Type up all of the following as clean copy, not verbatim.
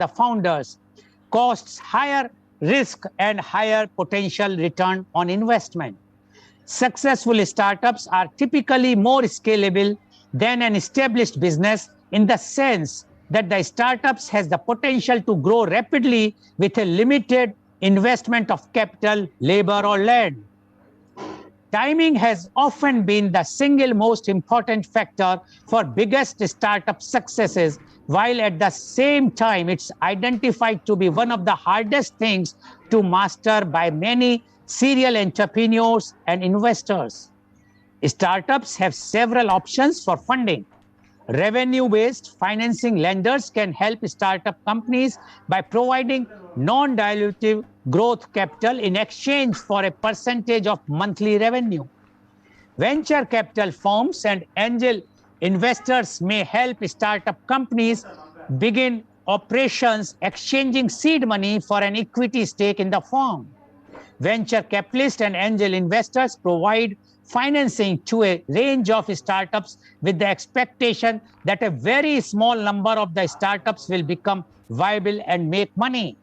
the founders, costs higher risk and higher potential return on investment. Successful startups are typically more scalable than an established business in the sense that the startups has the potential to grow rapidly with a limited investment of capital, labor, or land. Timing has often been the single most important factor for biggest startup successes, while at the same time it's identified to be one of the hardest things to master by many serial entrepreneurs and investors. Startups have several options for funding. Revenue-based financing lenders can help startup companies by providing non-dilutive growth capital in exchange for a percentage of monthly revenue. Venture capital firms and angel investors may help startup companies begin operations exchanging seed money for an equity stake in the firm. Venture capitalists and angel investors provide financing to a range of startups with the expectation that a very small number of the startups will become viable and make money.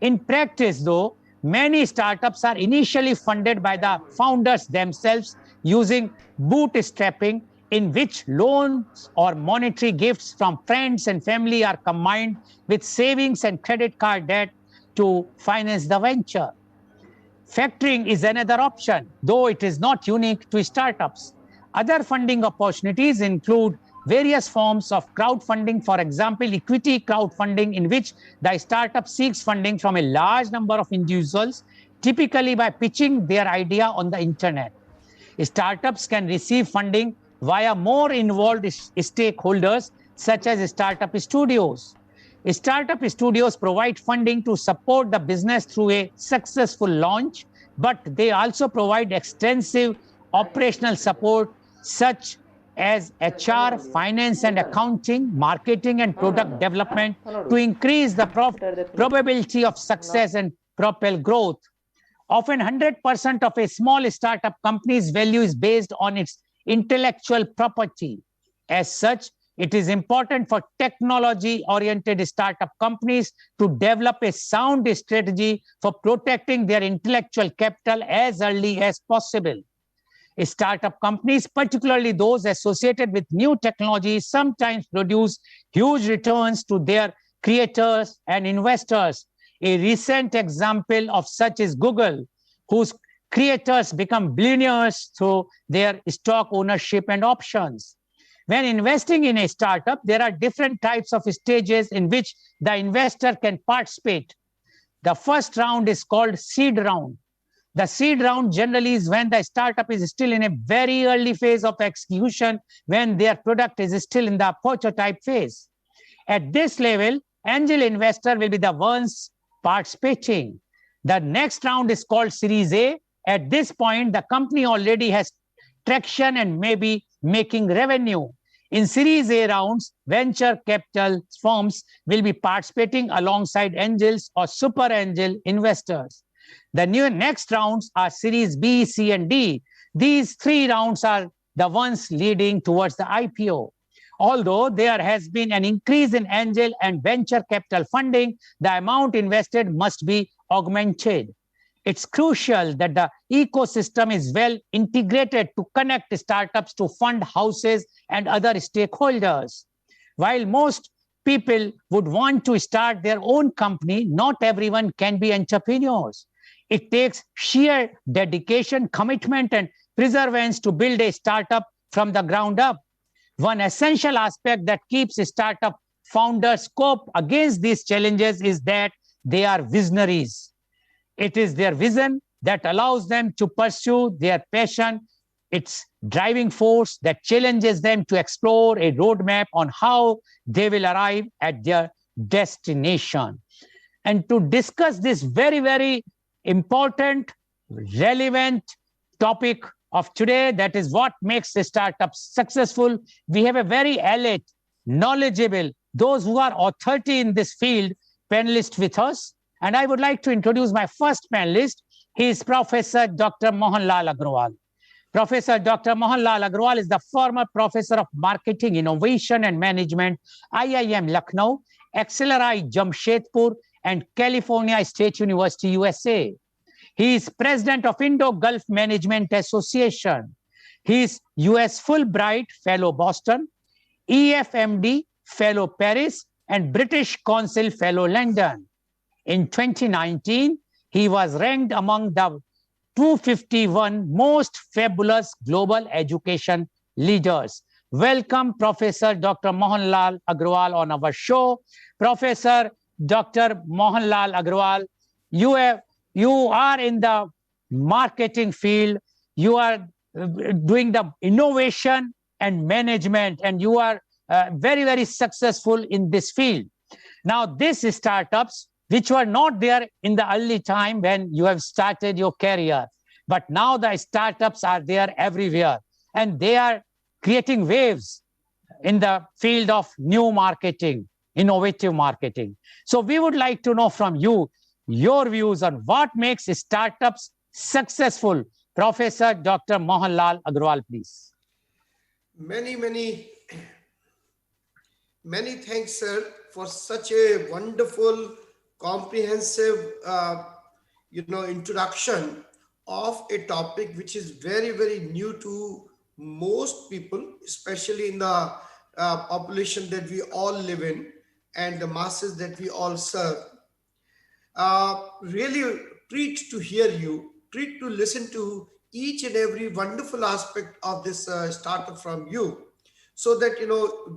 In practice, though, many startups are initially funded by the founders themselves using bootstrapping, in which loans or monetary gifts from friends and family are combined with savings and credit card debt to finance the venture. Factoring is another option, though it is not unique to startups. Other funding opportunities include various forms of crowdfunding, for example, equity crowdfunding, in which the startup seeks funding from a large number of individuals, typically by pitching their idea on the internet. Startups can receive funding via more involved stakeholders, such as startup studios. Startup studios provide funding to support the business through a successful launch, but they also provide extensive operational support such as HR, finance and accounting, marketing and product development to increase the probability of success and propel growth. Often 100% of a small startup company's value is based on its intellectual property. As such, it is important for technology-oriented startup companies to develop a sound strategy for protecting their intellectual capital as early as possible. Startup companies, particularly those associated with new technologies, sometimes produce huge returns to their creators and investors. A recent example of such is Goel, whose creators become billionaires through their stock ownership and options. When investing in a startup, there are different types of stages in which the investor can participate. The first round is called seed round. The seed round generally is when the startup is still in a very early phase of execution, when their product is still in the prototype phase. At this level, angel investor will be the ones participating. The next round is called Series A. At this point, the company already has traction and may be making revenue. In Series A rounds, venture capital firms will be participating alongside angels or super angel investors. The next rounds are Series B, C, and D. These three rounds are the ones leading towards the IPO. Although there has been an increase in angel and venture capital funding, the amount invested must be augmented. It's crucial that the ecosystem is well integrated to connect startups to fund houses and other stakeholders. While most people would want to start their own company, not everyone can be entrepreneurs. It takes sheer dedication, commitment, and perseverance to build a startup from the ground up. One essential aspect that keeps startup founders cope against these challenges is that they are visionaries. It is their vision that allows them to pursue their passion. It's driving force that challenges them to explore a roadmap on how they will arrive at their destination. And to discuss this very, very important, relevant topic of today, that is what makes a startup successful, we have a very elite, knowledgeable, those who are authority in this field, panelists with us. And I would like to introduce my first panelist. He is Professor Dr. Mohanlal Agrawal. Professor Dr. Mohanlal Agrawal is the former Professor of Marketing, Innovation and Management, IIM Lucknow, Accelerate Jamshedpur and California State University, USA. He is president of Indo-Gulf Management Association. He is US Fulbright Fellow Boston, EFMD Fellow Paris, and British Council Fellow London. In 2019, he was ranked among the 251 most fabulous global education leaders. Welcome, Professor Dr. Mohanlal Agrawal on our show. Professor Dr. Mohanlal Agrawal, you are in the marketing field. You are doing the innovation and management, and you are very, very successful in this field. Now, these startups, which were not there in the early time when you have started your career, but now the startups are there everywhere, and they are creating waves in the field of new marketing, innovative marketing. So we would like to know from you your views on what makes startups successful. Professor Dr. Mohanlal Agrawal, please. Many thanks, sir, for such a wonderful, comprehensive, introduction of a topic which is very, very new to most people, especially in the population that we all live in and the masses that we all serve. Really treat to hear you, treat to listen to each and every wonderful aspect of this startup from you, so that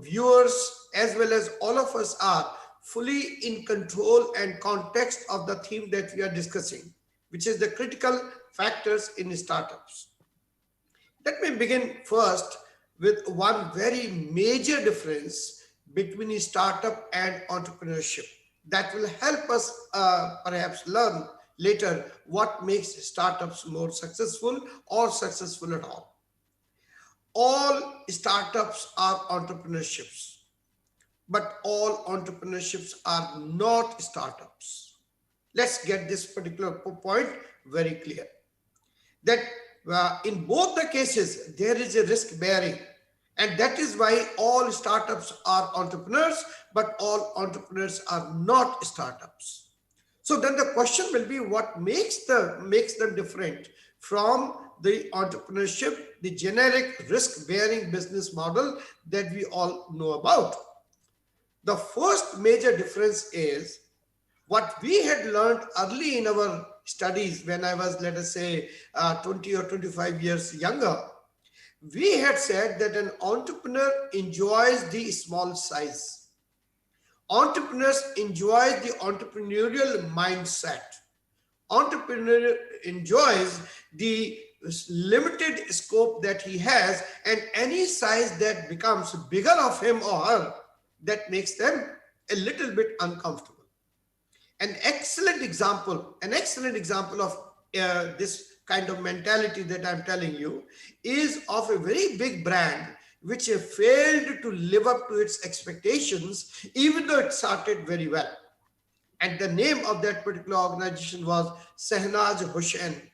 viewers as well as all of us are fully in control and context of the theme that we are discussing, which is the critical factors in startups. Let me begin first with one very major difference between a startup and entrepreneurship that will help us perhaps learn later what makes startups more successful or successful at all. All startups are entrepreneurships, but all entrepreneurships are not startups. Let's get this particular point very clear. That in both the cases, there is a risk bearing. And that is why all startups are entrepreneurs, but all entrepreneurs are not startups. So then the question will be, what makes them different from the entrepreneurship, the generic risk-bearing business model that we all know about? The first major difference is what we had learned early in our studies when I was, let us say, 20 or 25 years younger. We had said that an entrepreneur enjoys the small size. Entrepreneurs enjoy the entrepreneurial mindset. Entrepreneur enjoys the limited scope that he has, and any size that becomes bigger of him or her, that makes them a little bit uncomfortable. An excellent example of this kind of mentality that I'm telling you is of a very big brand which failed to live up to its expectations, even though it started very well. And the name of that particular organization was Shehnaz Hussain.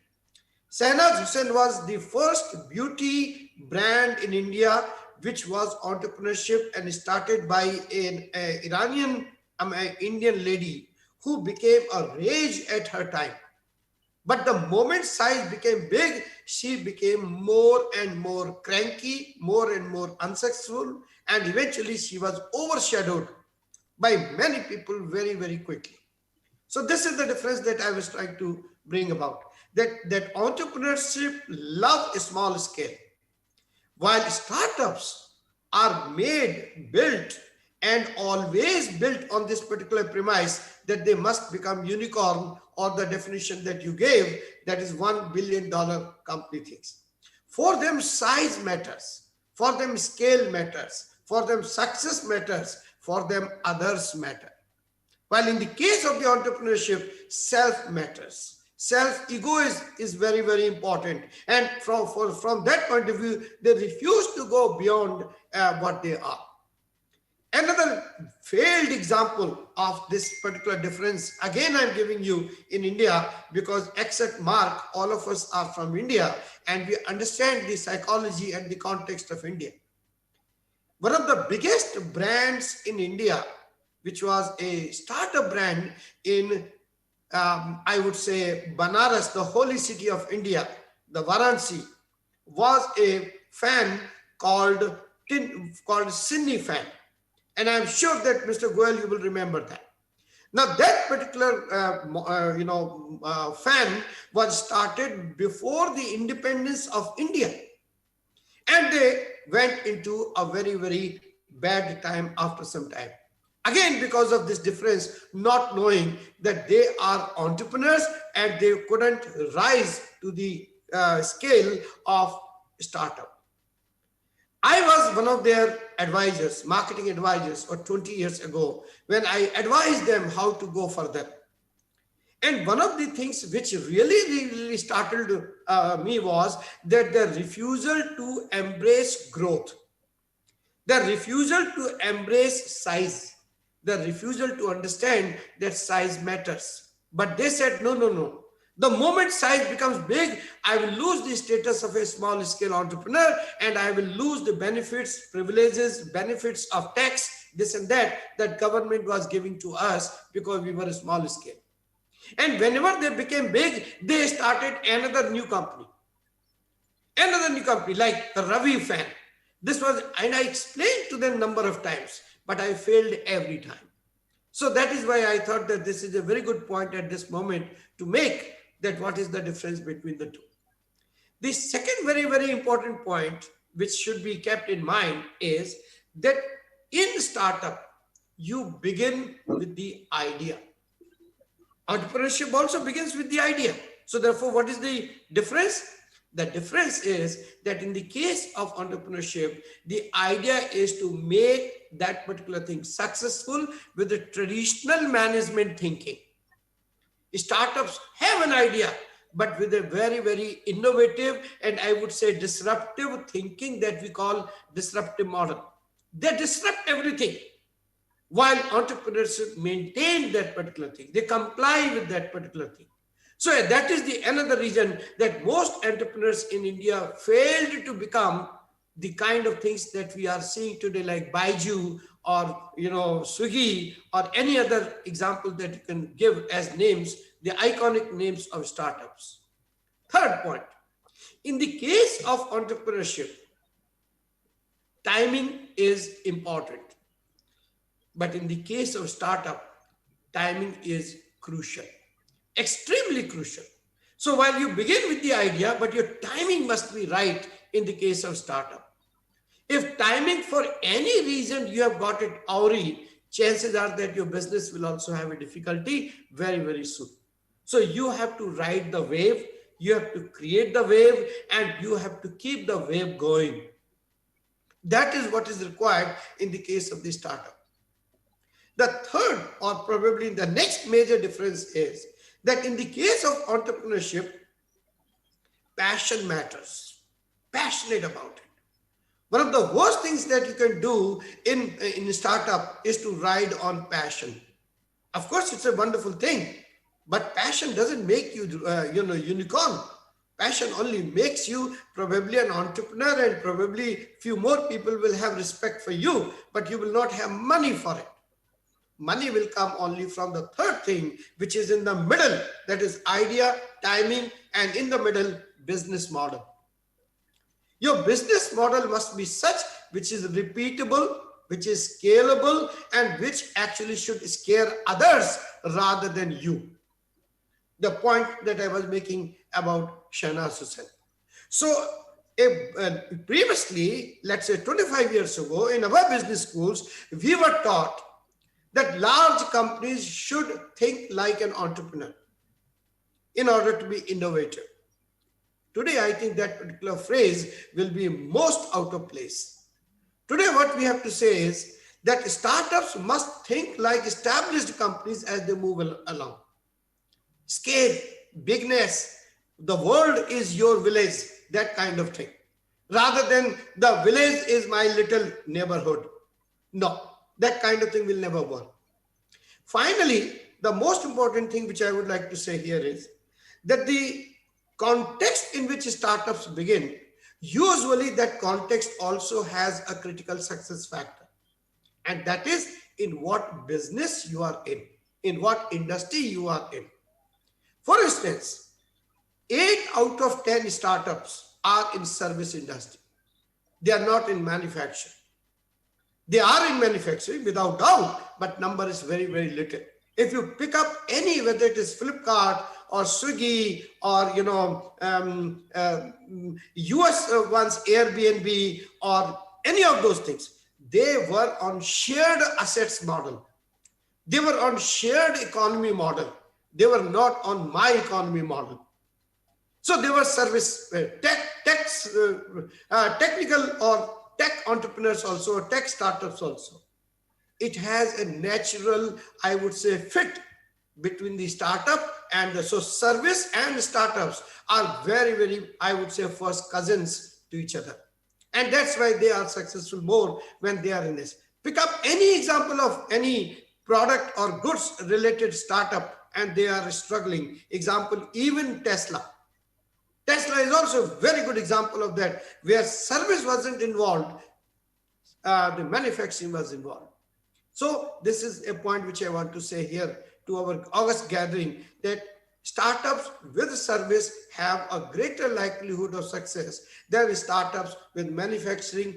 Shehnaz Hussain was the first beauty brand in India which was entrepreneurship and started by an Indian lady who became a rage at her time. But the moment size became big, she became more and more cranky, more and more unsuccessful, and eventually she was overshadowed by many people very, very quickly. So this is the difference that I was trying to bring about, that entrepreneurship love a small scale, while startups are made, built, and always built on this particular premise that they must become unicorn, or the definition that you gave, that is $1 billion company things. For them, size matters. For them, scale matters. For them, success matters. For them, others matter. While in the case of the entrepreneurship, self matters. Self-ego is very, very important. And from that point of view, they refuse to go beyond what they are. Another failed example of this particular difference, again, I'm giving you in India, because except Mark, all of us are from India and we understand the psychology and the context of India. One of the biggest brands in India which was a startup brand in, I would say, Banaras, the holy city of India, the Varanasi, was a fan called Sidney fan. And I'm sure that Mr. Goel, you will remember that. Now that particular fan was started before the independence of India, and they went into a very, very bad time after some time. Again, because of this difference, not knowing that they are entrepreneurs and they couldn't rise to the scale of startup. I was one of their advisors, marketing advisors, or 20 years ago, when I advised them how to go further. And one of the things which really startled me was that the refusal to embrace growth, the refusal to embrace size, the refusal to understand that size matters. But they said, no, no, no. The moment size becomes big, I will lose the status of a small scale entrepreneur, and I will lose the benefits, privileges, benefits of tax, this and that government was giving to us because we were a small scale. And whenever they became big, they started another new company like the Ravi fan. This was, and I explained to them number of times, but I failed every time. So that is why I thought that this is a very good point at this moment to make, that what is the difference between the two. The second very, very important point which should be kept in mind is that in startup, you begin with the idea. Entrepreneurship also begins with the idea. So therefore, what is the difference? The difference is that in the case of entrepreneurship, the idea is to make that particular thing successful with the traditional management thinking. Startups have an idea, but with a very, very innovative and I would say disruptive thinking that we call disruptive model. They disrupt everything, while entrepreneurs maintain that particular thing. They comply with that particular thing. So that is the another reason that most entrepreneurs in India failed to become the kind of things that we are seeing today, like Baiju or Swiggy or any other example that you can give as names, the iconic names of startups. Third point, in the case of entrepreneurship, timing is important. But in the case of startup, timing is crucial, extremely crucial. So while you begin with the idea, but your timing must be right in the case of startup. If timing for any reason you have got it awry, chances are that your business will also have a difficulty very, very soon. So you have to ride the wave, you have to create the wave, and you have to keep the wave going. That is what is required in the case of the startup. The third, or probably the next major difference, is that in the case of entrepreneurship, passion matters. Passionate about it. One of the worst things that you can do in a startup is to ride on passion. Of course, it's a wonderful thing, but passion doesn't make you, unicorn. Passion only makes you probably an entrepreneur, and probably few more people will have respect for you, but you will not have money for it. Money will come only from the third thing, which is in the middle, that is idea, timing, and in the middle, business model. Your business model must be such which is repeatable, which is scalable, and which actually should scare others rather than you. The point that I was making about Shahnaz Hussain. So previously, let's say 25 years ago, in our business schools, we were taught that large companies should think like an entrepreneur in order to be innovative. Today, I think that particular phrase will be most out of place. Today, what we have to say is that startups must think like established companies as they move along. Scale, bigness, the world is your village, that kind of thing. Rather than the village is my little neighborhood. No. That kind of thing will never work. Finally, the most important thing which I would like to say here is that the context in which startups begin, usually that context also has a critical success factor. And that is in what business you are in what industry you are in. For instance, 8 out of 10 startups are in service industry. They are not in manufacturing. They are in manufacturing without doubt, but number is very, very little. If you pick up any, whether it is Flipkart or Swiggy or US ones, Airbnb or any of those things, they were on shared assets model. They were on shared economy model. They were not on my economy model. So they were service technical or tech entrepreneurs also, tech startups also. It has a natural, I would say, fit between the startup and so service and startups are very, very, I would say, first cousins to each other. And that's why they are successful more when they are in this. Pick up any example of any product or goods related startup and they are struggling. Example, even Tesla. Tesla is also a very good example of that, where service wasn't involved, the manufacturing was involved. So this is a point which I want to say here to our August gathering, that startups with service have a greater likelihood of success than startups with manufacturing.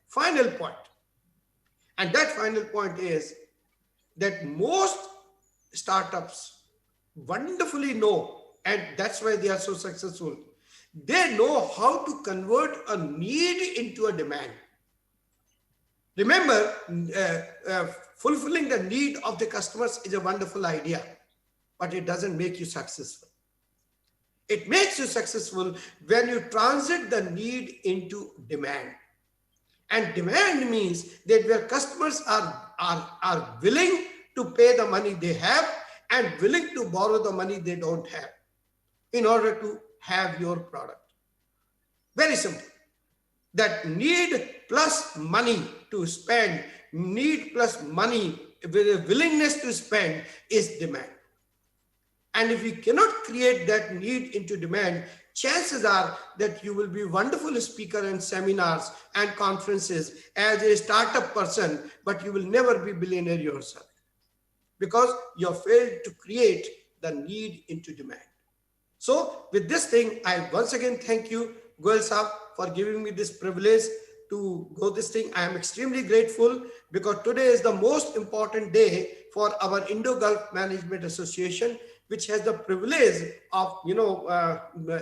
Final point. And that final point is that most startups wonderfully know, and that's why they are so successful. They know how to convert a need into a demand. Remember, fulfilling the need of the customers is a wonderful idea, but it doesn't make you successful. It makes you successful when you transit the need into demand. And demand means that where customers are willing to pay the money they have and willing to borrow the money they don't have in order to have your product. Very simple. That need plus money to spend, need plus money with a willingness to spend is demand. And if you cannot create that need into demand, chances are that you will be a wonderful speaker in seminars and conferences as a startup person, but you will never be billionaire yourself because you have failed to create the need into demand. So with this thing, I once again thank you, Goel Saab, for giving me this privilege to go this thing. I am extremely grateful because today is the most important day for our Indo-Gulf Management Association, which has the privilege of,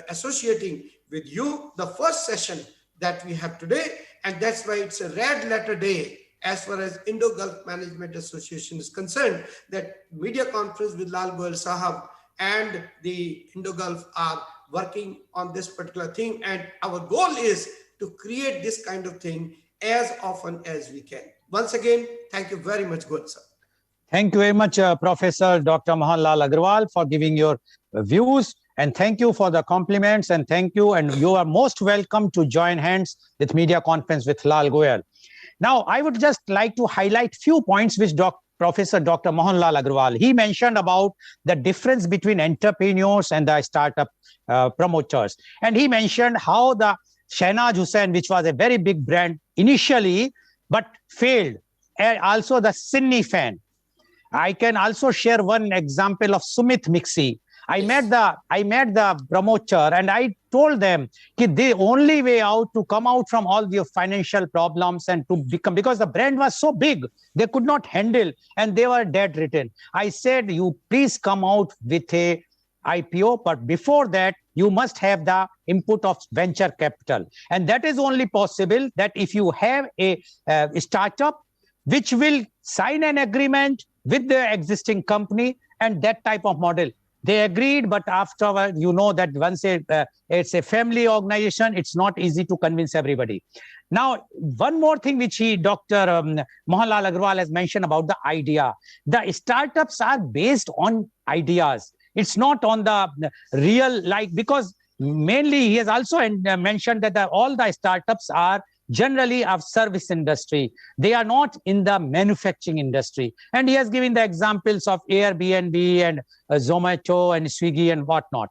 associating with you, the first session that we have today. And that's why it's a red letter day as far as Indo-Gulf Management Association is concerned, that media conference with Lal Goel Sahab and the Indo-Gulf are working on this particular thing. And our goal is to create this kind of thing as often as we can. Once again, thank you very much, Goel sir. Thank you very much, Professor Dr. Mohan Lal Agarwal, for giving your views. And thank you for the compliments. And thank you. And you are most welcome to join hands with media conference with Lal Goel. Now, I would just like to highlight few points which Professor Dr. Mohan Lal Agarwal, he mentioned about the difference between entrepreneurs and the startup promoters. And he mentioned how the Shehnaz Hussain, which was a very big brand initially, but failed. And also the Sinni fan. I can also share one example of Sumit Mixi. I met the promoter and I told them that the only way out to come out from all the financial problems and to become, because the brand was so big, they could not handle and they were dead written. I said, you please come out with a IPO, but before that, you must have the input of venture capital. And that is only possible that if you have a startup which will sign an agreement with the existing company and that type of model. They agreed, but afterward, you know that once it's a family organization, it's not easy to convince everybody. Now, one more thing which Dr. Mohan Lal Agarwal has mentioned about the idea. The startups are based on ideas. It's not on the real, because mainly he has also mentioned that all the startups are generally of service industry. They are not in the manufacturing industry. And he has given the examples of Airbnb and Zomato and Swiggy and whatnot.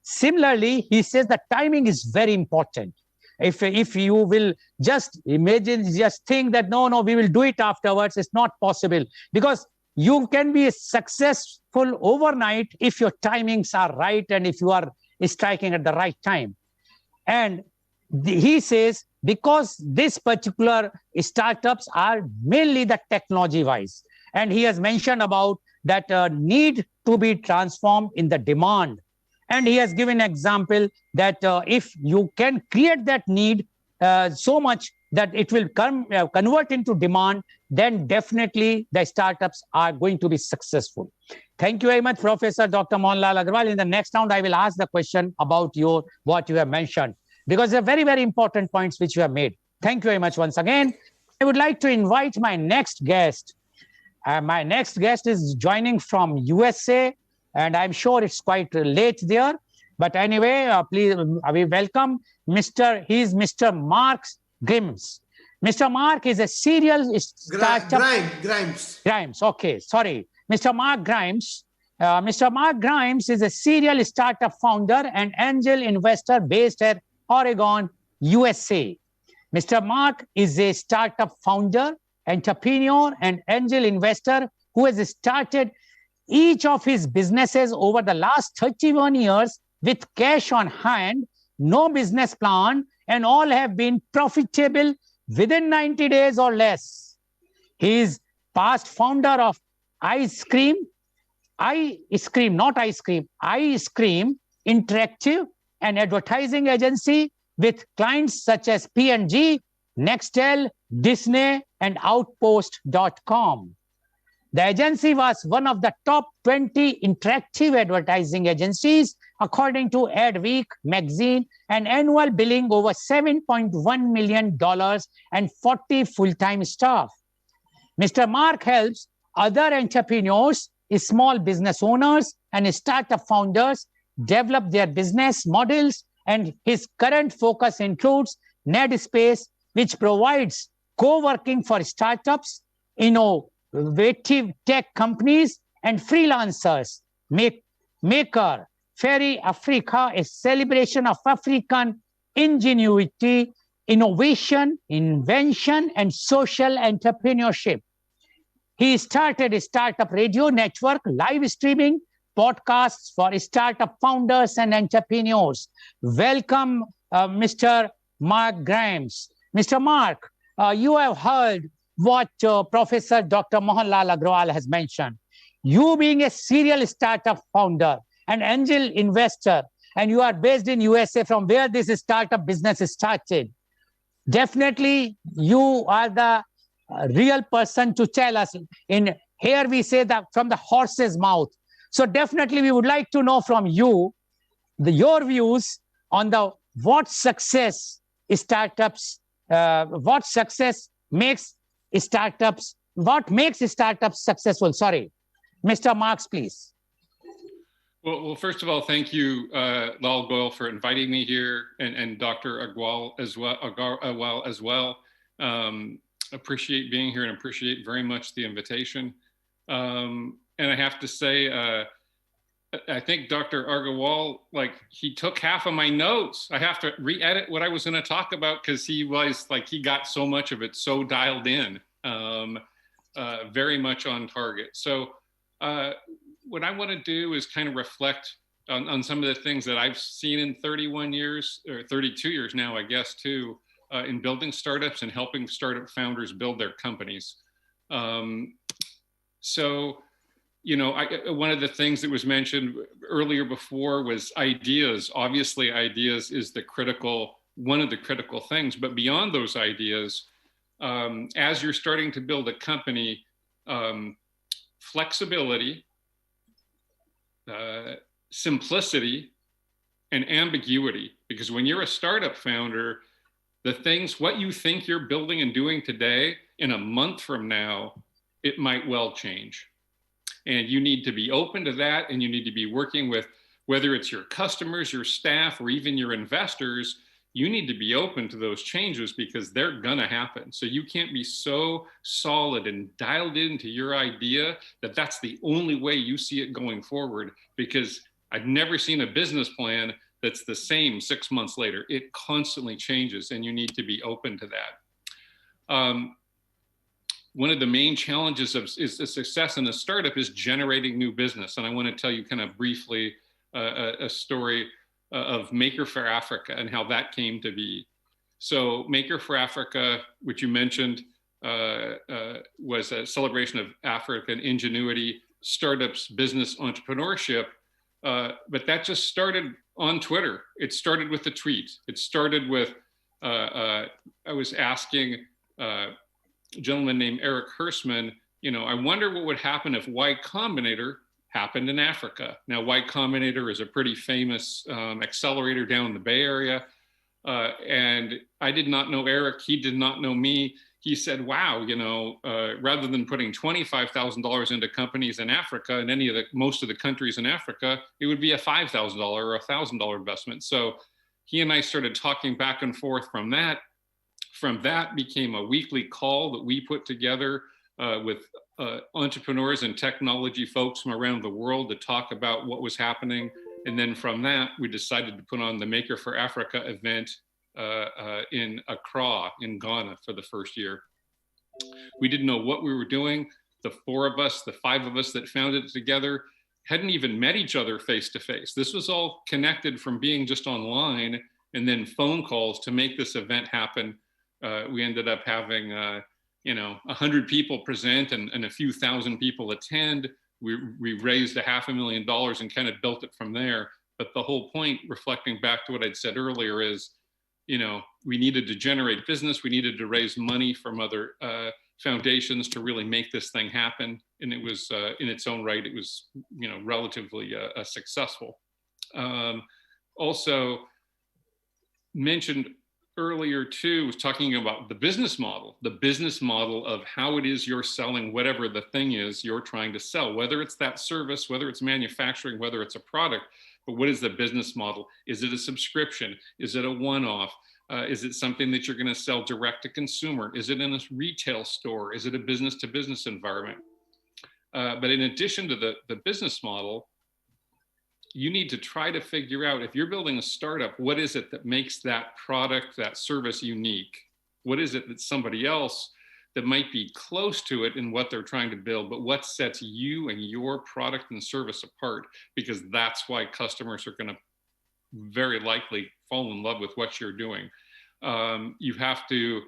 Similarly, he says that timing is very important. If you will just imagine, just think that no, we will do it afterwards, it's not possible, because you can be successful overnight if your timings are right and if you are striking at the right time. And he says, because this particular startups are mainly the technology wise, and he has mentioned about that need to be transformed in the demand. And he has given an example that if you can create that need so much that it will convert into demand, then definitely the startups are going to be successful. Thank you very much, Professor Dr. Mohanlal Agarwal. In the next round, I will ask the question about what you have mentioned, because they're very, very important points which you have made. Thank you very much once again. I would like to invite my next guest. My next guest is joining from USA, and I'm sure it's quite late there. But anyway, please, we welcome Mr. Mark Grimes. Mr. Mark is a serial startup. Grimes. Okay, sorry. Mr. Mark Grimes. Mr. Mark Grimes is a serial startup founder and angel investor based at Oregon, USA. Mr. Mark is a startup founder, entrepreneur, and angel investor who has started each of his businesses over the last 31 years with cash on hand, no business plan, and all have been profitable within 90 days or less. He is past founder of Ice Cream Interactive, an advertising agency with clients such as P&G, Nextel, Disney, and Outpost.com. The agency was one of the top 20 interactive advertising agencies, according to Adweek magazine, and annual billing over $7.1 million and 40 full-time staff. Mr. Mark helps other entrepreneurs, small business owners, and startup founders develop their business models, and his current focus includes NetSpace, which provides co-working for startups, innovative tech companies, and freelancers. Maker, Ferry Africa, a celebration of African ingenuity, innovation, invention, and social entrepreneurship. He started a startup radio network, live streaming podcasts for startup founders and entrepreneurs. Welcome, Mr. Mark Grimes. Mr. Mark, you have heard what Professor Dr. Mohanlal Agarwal has mentioned. You being a serial startup founder, an angel investor, and you are based in USA, from where this startup business started. Definitely, you are the real person to tell us. In here, we say that from the horse's mouth. So definitely, we would like to know from you your views on what success makes startups. What makes startups successful? Sorry, Mr. Marks, please. Well, first of all, thank you, Lal Goel, for inviting me here, and Dr. Agarwal as well. Appreciate being here and appreciate very much the invitation. And I have to say, I think Dr. Agarwal, he took half of my notes. I have to re-edit what I was going to talk about, because he got so much of it so dialed in, very much on target. So what I want to do is kind of reflect on some of the things that I've seen in 31 years, or 32 years now, I guess, too, in building startups and helping startup founders build their companies. One of the things that was mentioned earlier before was ideas. Obviously, ideas is one of the critical things, but beyond those ideas, as you're starting to build a company, flexibility, simplicity, and ambiguity. Because when you're a startup founder, what you think you're building and doing today, in a month from now, it might well change. And you need to be open to that, and you need to be working with, whether it's your customers, your staff, or even your investors, you need to be open to those changes, because they're gonna happen. So you can't be so solid and dialed into your idea that that's the only way you see it going forward, because I've never seen a business plan that's the same 6 months later. It constantly changes, and you need to be open to that. One of the main challenges is the success in a startup is generating new business. And I want to tell you kind of briefly a story of Maker for Africa and how that came to be. So Maker for Africa, which you mentioned, was a celebration of African ingenuity, startups, business, entrepreneurship. But that just started on Twitter. It started with a tweet. It started with, I was asking a gentleman named Eric Hirschman, I wonder what would happen if Y Combinator happened in Africa. Now, Y Combinator is a pretty famous accelerator down in the Bay Area. And I did not know Eric. He did not know me. He said, wow, rather than putting $25,000 into companies in Africa and most of the countries in Africa, it would be a $5,000 or $1,000 investment. So he and I started talking back and forth from that. From that became a weekly call that we put together with entrepreneurs and technology folks from around the world to talk about what was happening. And then from that, we decided to put on the Maker for Africa event in Accra in Ghana for the first year. We didn't know what we were doing. The five of us that founded it together hadn't even met each other face to face. This was all connected from being just online and then phone calls to make this event happen. We ended up having 100 people present and a few thousand people attend. We raised $500,000 and kind of built it from there. But the whole point, reflecting back to what I'd said earlier, is, we needed to generate business. We needed to raise money from other foundations to really make this thing happen. And it was, in its own right, it was, relatively successful. Also mentioned earlier too, was talking about the business model of how it is you're selling whatever the thing is you're trying to sell, whether it's that service, whether it's manufacturing, whether it's a product. But what is the business model? Is it a subscription? Is it a one-off? Is it something that you're going to sell direct to consumer? Is it in a retail store? Is it a business-to-business environment? But in addition to the business model, you need to try to figure out, if you're building a startup, what is it that makes that product, that service unique? What is it that somebody else that might be close to it in what they're trying to build, but what sets you and your product and service apart? Because that's why customers are going to very likely fall in love with what you're doing. You have to,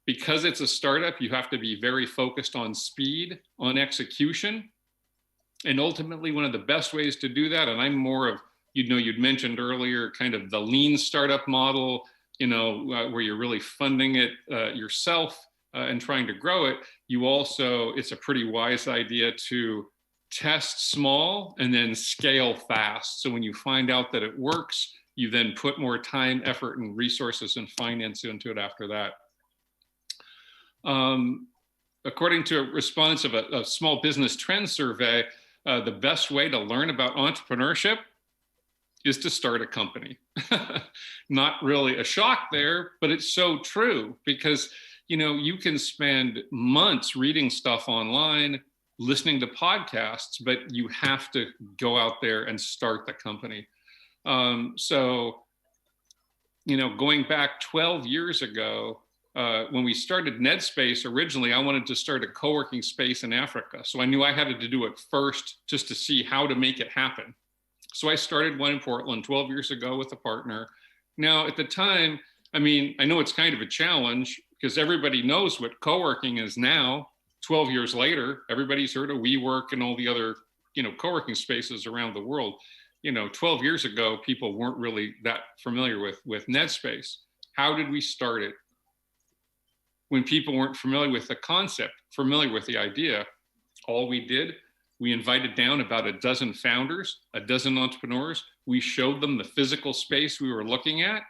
because it's a startup, you have to be very focused on speed, on execution. And ultimately, one of the best ways to do that, and I'm more of, you'd mentioned earlier, kind of the lean startup model, where you're really funding it yourself and trying to grow it. It's a pretty wise idea to test small and then scale fast. So when you find out that it works, you then put more time, effort, and resources and finance into it after that. According to a response of a small business trend survey, the best way to learn about entrepreneurship is to start a company. Not really a shock there, but it's so true, because you can spend months reading stuff online, listening to podcasts, but you have to go out there and start the company. So going back 12 years ago, when we started NetSpace originally, I wanted to start a co-working space in Africa. So I knew I had to do it first just to see how to make it happen. So I started one in Portland 12 years ago with a partner. Now, at the time, I know it's kind of a challenge because everybody knows what co-working is now. 12 years later, everybody's heard of WeWork and all the other, co-working spaces around the world. 12 years ago, people weren't really that familiar with NetSpace. How did we start it? When people weren't familiar with the concept, familiar with the idea, all we did, we invited down about a dozen founders, a dozen entrepreneurs. We showed them the physical space we were looking at.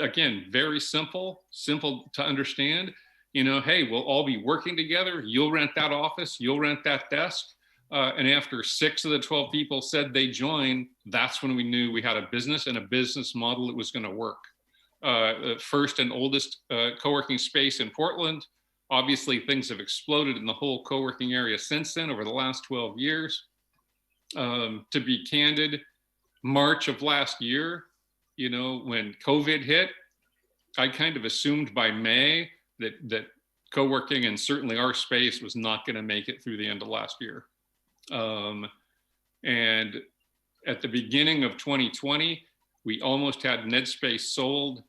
Again, very simple to understand. Hey, we'll all be working together. You'll rent that office, you'll rent that desk. And after 6 of the 12 people said they joined, that's when we knew we had a business and a business model that was going to work. First and oldest co-working space in Portland. Obviously, things have exploded in the whole co-working area since then over the last 12 years. To be candid, March of last year, you know, when COVID hit, I kind of assumed by May that co-working and certainly our space was not going to make it through the end of last year. And at the beginning of 2020, we almost had NetSpace sold.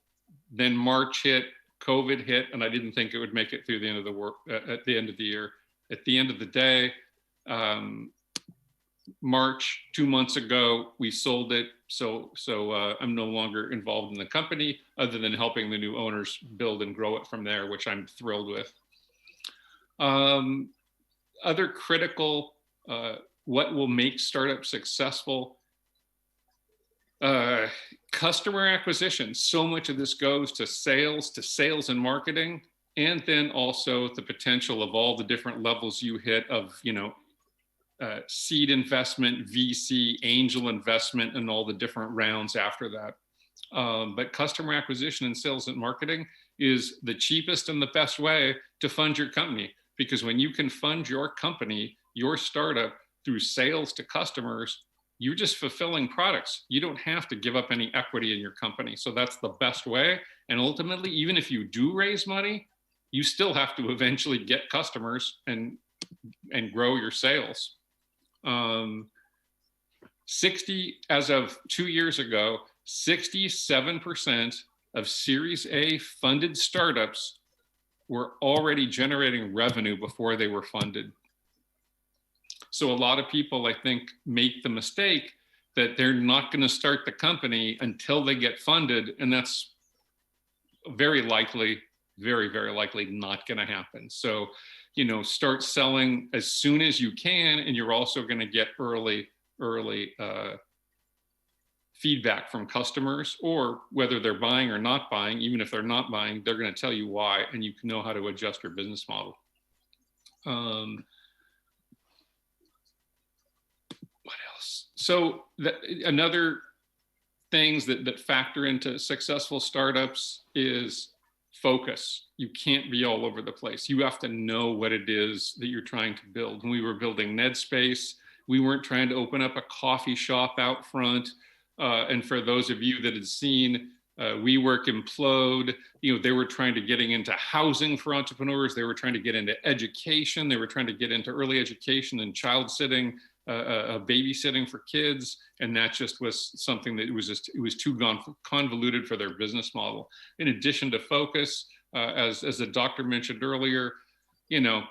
Then March hit, COVID hit, and I didn't think it would make it through the end of at the end of the year. At the end of the day, March, 2 months ago, we sold it. So I'm no longer involved in the company other than helping the new owners build and grow it from there, which I'm thrilled with. Other critical, what will make startups successful? Customer acquisition. So much of this goes to sales and marketing, and then also the potential of all the different levels you hit of, you know, seed investment, VC, angel investment, and all the different rounds after that. But customer acquisition and sales and marketing is the cheapest and the best way to fund your company, because when you can fund your company, your startup, through sales to customers, you're just fulfilling products. You don't have to give up any equity in your company. So that's the best way. And ultimately, even if you do raise money, you still have to eventually get customers and grow your sales. as of 2 years ago, 67% of Series A funded startups were already generating revenue before they were funded. So a lot of people, I think, make the mistake that they're not going to start the company until they get funded. And that's very likely, very, very likely not going to happen. So, you know, start selling as soon as you can, and you're also going to get early feedback from customers, or whether they're buying or not buying. Even if they're not buying, they're going to tell you why, and you can know how to adjust your business model. What else? So another things that factor into successful startups is focus. You can't be all over the place. You have to know what it is that you're trying to build. When we were building NetSpace, we weren't trying to open up a coffee shop out front. And for those of you that had seen WeWork implode, you know, they were trying to getting into housing for entrepreneurs. They were trying to get into education. They were trying to get into early education and child sitting, babysitting for kids. And that just was something that it was too convoluted for their business model. In addition to focus, as the doctor mentioned earlier, you know,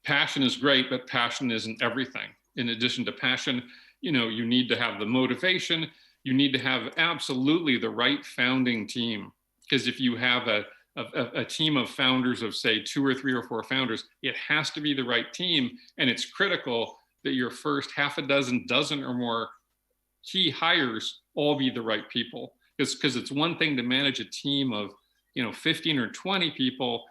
passion is great, but passion isn't everything. In addition to passion, you know, you need to have the motivation. You need to have absolutely the right founding team. Because if you have a team of founders of, say, 2 or 3 or 4 founders, it has to be the right team. And it's critical that your first half a dozen or more key hires all be the right people. Because it's one thing to manage a team of, you know, 15 or 20 people,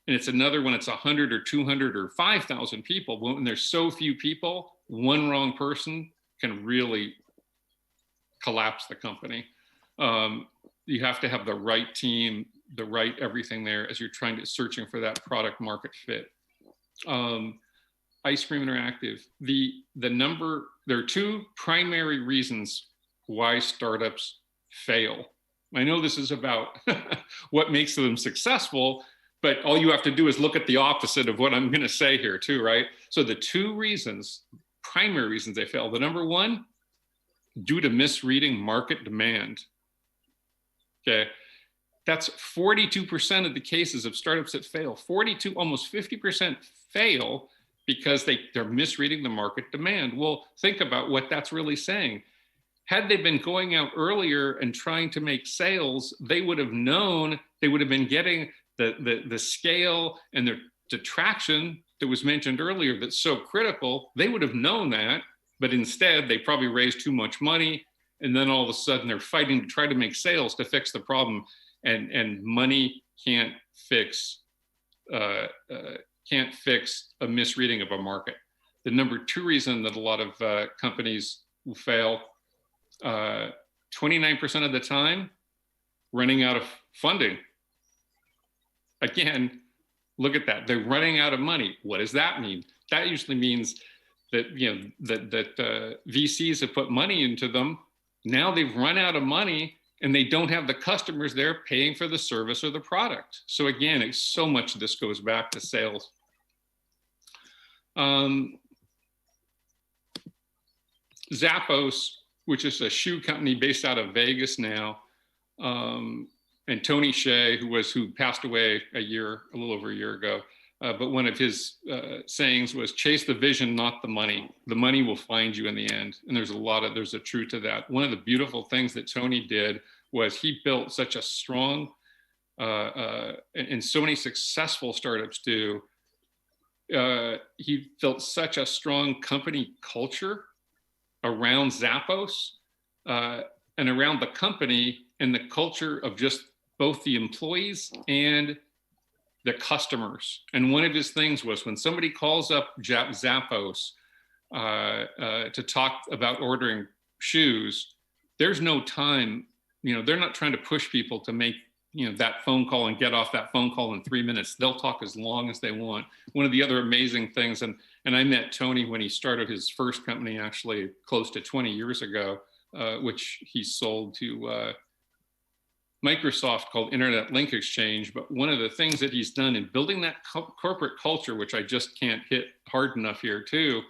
and it's another when it's 100 or 200 or 5,000 people. When there's so few people, one wrong person can really collapse the company. You have to have the right team, the right everything there as you're searching for that product market fit. Ice Cream Interactive, there are 2 primary reasons why startups fail. I know this is about what makes them successful, but all you have to do is look at the opposite of what I'm going to say here too, right? So the 2 primary reasons they fail. The number 1, due to misreading market demand. Okay, that's 42% of the cases of startups that fail. 42, almost 50% fail because they're misreading the market demand. Well, think about what that's really saying. Had they been going out earlier and trying to make sales, they would have known, they would have been getting the scale and the traction that was mentioned earlier that's so critical. They would have known that, but instead they probably raised too much money, and then all of a sudden they're fighting to try to make sales to fix the problem, and money can't fix a misreading of a market. The number 2 reason that a lot of companies will fail, 29% of the time, running out of funding. Again, look at that. They're running out of money. What does that mean? That usually means that, you know, that VCs have put money into them, Now they've run out of money and they don't have the customers there paying for the service or the product. So again, it's so much of this goes back to sales. Zappos, which is a shoe company based out of Vegas now, and Tony Hsieh, who passed away a little over a year ago. But one of his sayings was, chase the vision, not the money. The money will find you in the end. And there's a truth to that. One of the beautiful things that Tony did was he built such a strong, and so many successful startups do, he built such a strong company culture around Zappos and around the company and the culture of just both the employees and the customers. And one of his things was when somebody calls up Zappos to talk about ordering shoes, there's no time, they're not trying to push people to make, that phone call and get off that phone call in 3 minutes. They'll talk as long as they want. One of the other amazing things, and I met Tony when he started his first company, actually close to 20 years ago, which he sold to Microsoft, called Internet Link Exchange. But one of the things that he's done in building that corporate culture, which I just can't hit hard enough here too,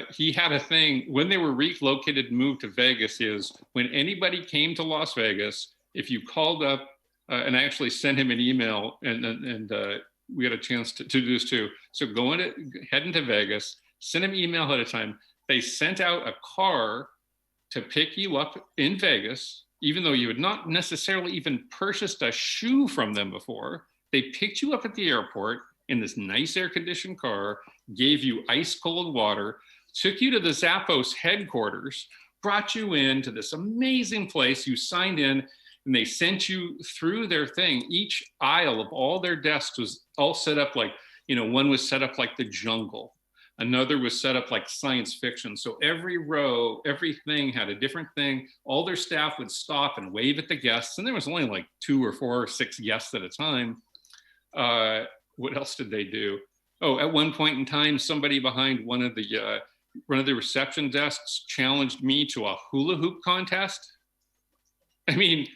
he had a thing when they were relocated and moved to Vegas, is when anybody came to Las Vegas, if you called up, and I actually sent him an email, and we had a chance to do this too. So head into Vegas, send him an email ahead of time. They sent out a car to pick you up in Vegas, even though you had not necessarily even purchased a shoe from them before. They picked you up at the airport in this nice air-conditioned car, gave you ice cold water, took you to the Zappos headquarters, brought you into this amazing place. You signed in, and they sent you through their thing. Each aisle of all their desks was all set up like, one was set up like the jungle. Another was set up like science fiction. So every row, everything had a different thing. All their staff would stop and wave at the guests. And there was only like 2 or 4 or 6 guests at a time. What else did they do? Oh, at one point in time, somebody behind one of the reception desks challenged me to a hula hoop contest. I mean,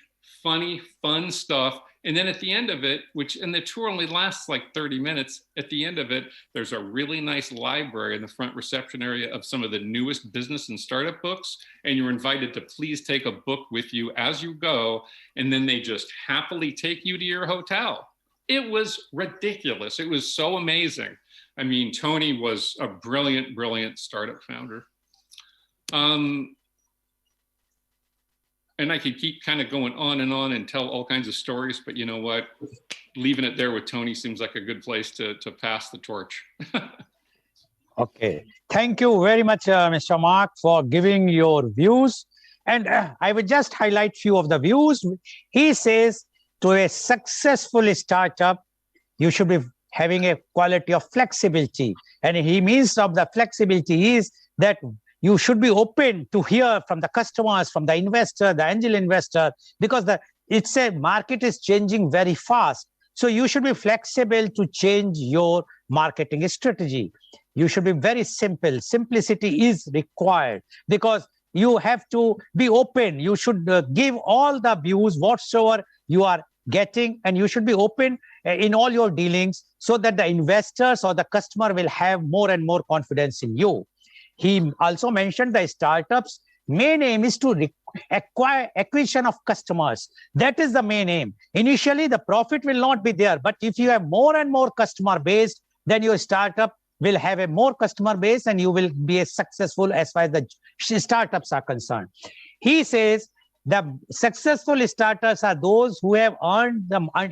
funny, fun stuff. And then at the end of it, and the tour only lasts like 30 minutes, at the end of it, there's a really nice library in the front reception area of some of the newest business and startup books. And you're invited to please take a book with you as you go. And then they just happily take you to your hotel. It was ridiculous. It was so amazing. I mean, Tony was a brilliant, brilliant startup founder. And I could keep kind of going on and tell all kinds of stories, but you know what? Leaving it there with Tony seems like a good place to pass the torch. Okay. Thank you very much, Mr. Mark, for giving your views. And I will just highlight few of the views. He says, to a successful startup, you should be having a quality of flexibility. And he means of the flexibility is that you should be open to hear from the customers, from the investor, the angel investor, because it's a market is changing very fast. So you should be flexible to change your marketing strategy. You should be very simple. Simplicity is required because you have to be open. You should give all the views whatsoever you are getting, and you should be open in all your dealings so that the investors or the customer will have more and more confidence in you. He also mentioned the startups' main aim is to acquisition of customers. That is the main aim. Initially, the profit will not be there, but if you have more and more customer base, then your startup will have a more customer base and you will be as successful as far as the startups are concerned. He says the successful startups are those who have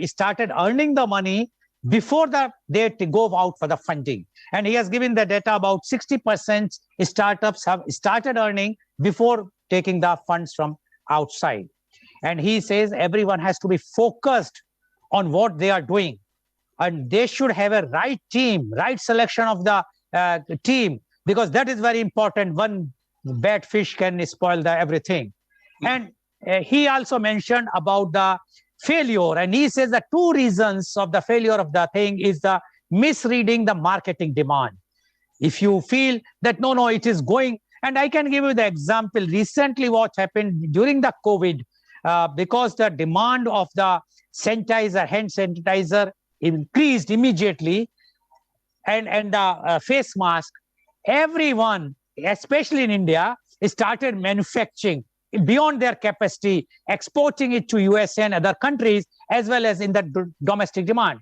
started earning the money before they go out for the funding. And he has given the data about 60% startups have started earning before taking the funds from outside. And he says everyone has to be focused on what they are doing. And they should have a right team, right selection of the team, because that is very important. One bad fish can spoil everything. And he also mentioned about the failure. And he says the 2 reasons of the failure of the thing is the misreading the marketing demand. If you feel that, no, it is going And I can give you the example recently what happened during the COVID, because the demand of the hand sanitizer increased immediately, and the face mask, everyone, especially in India, started manufacturing beyond their capacity, exporting it to USA and other countries, as well as in the domestic demand.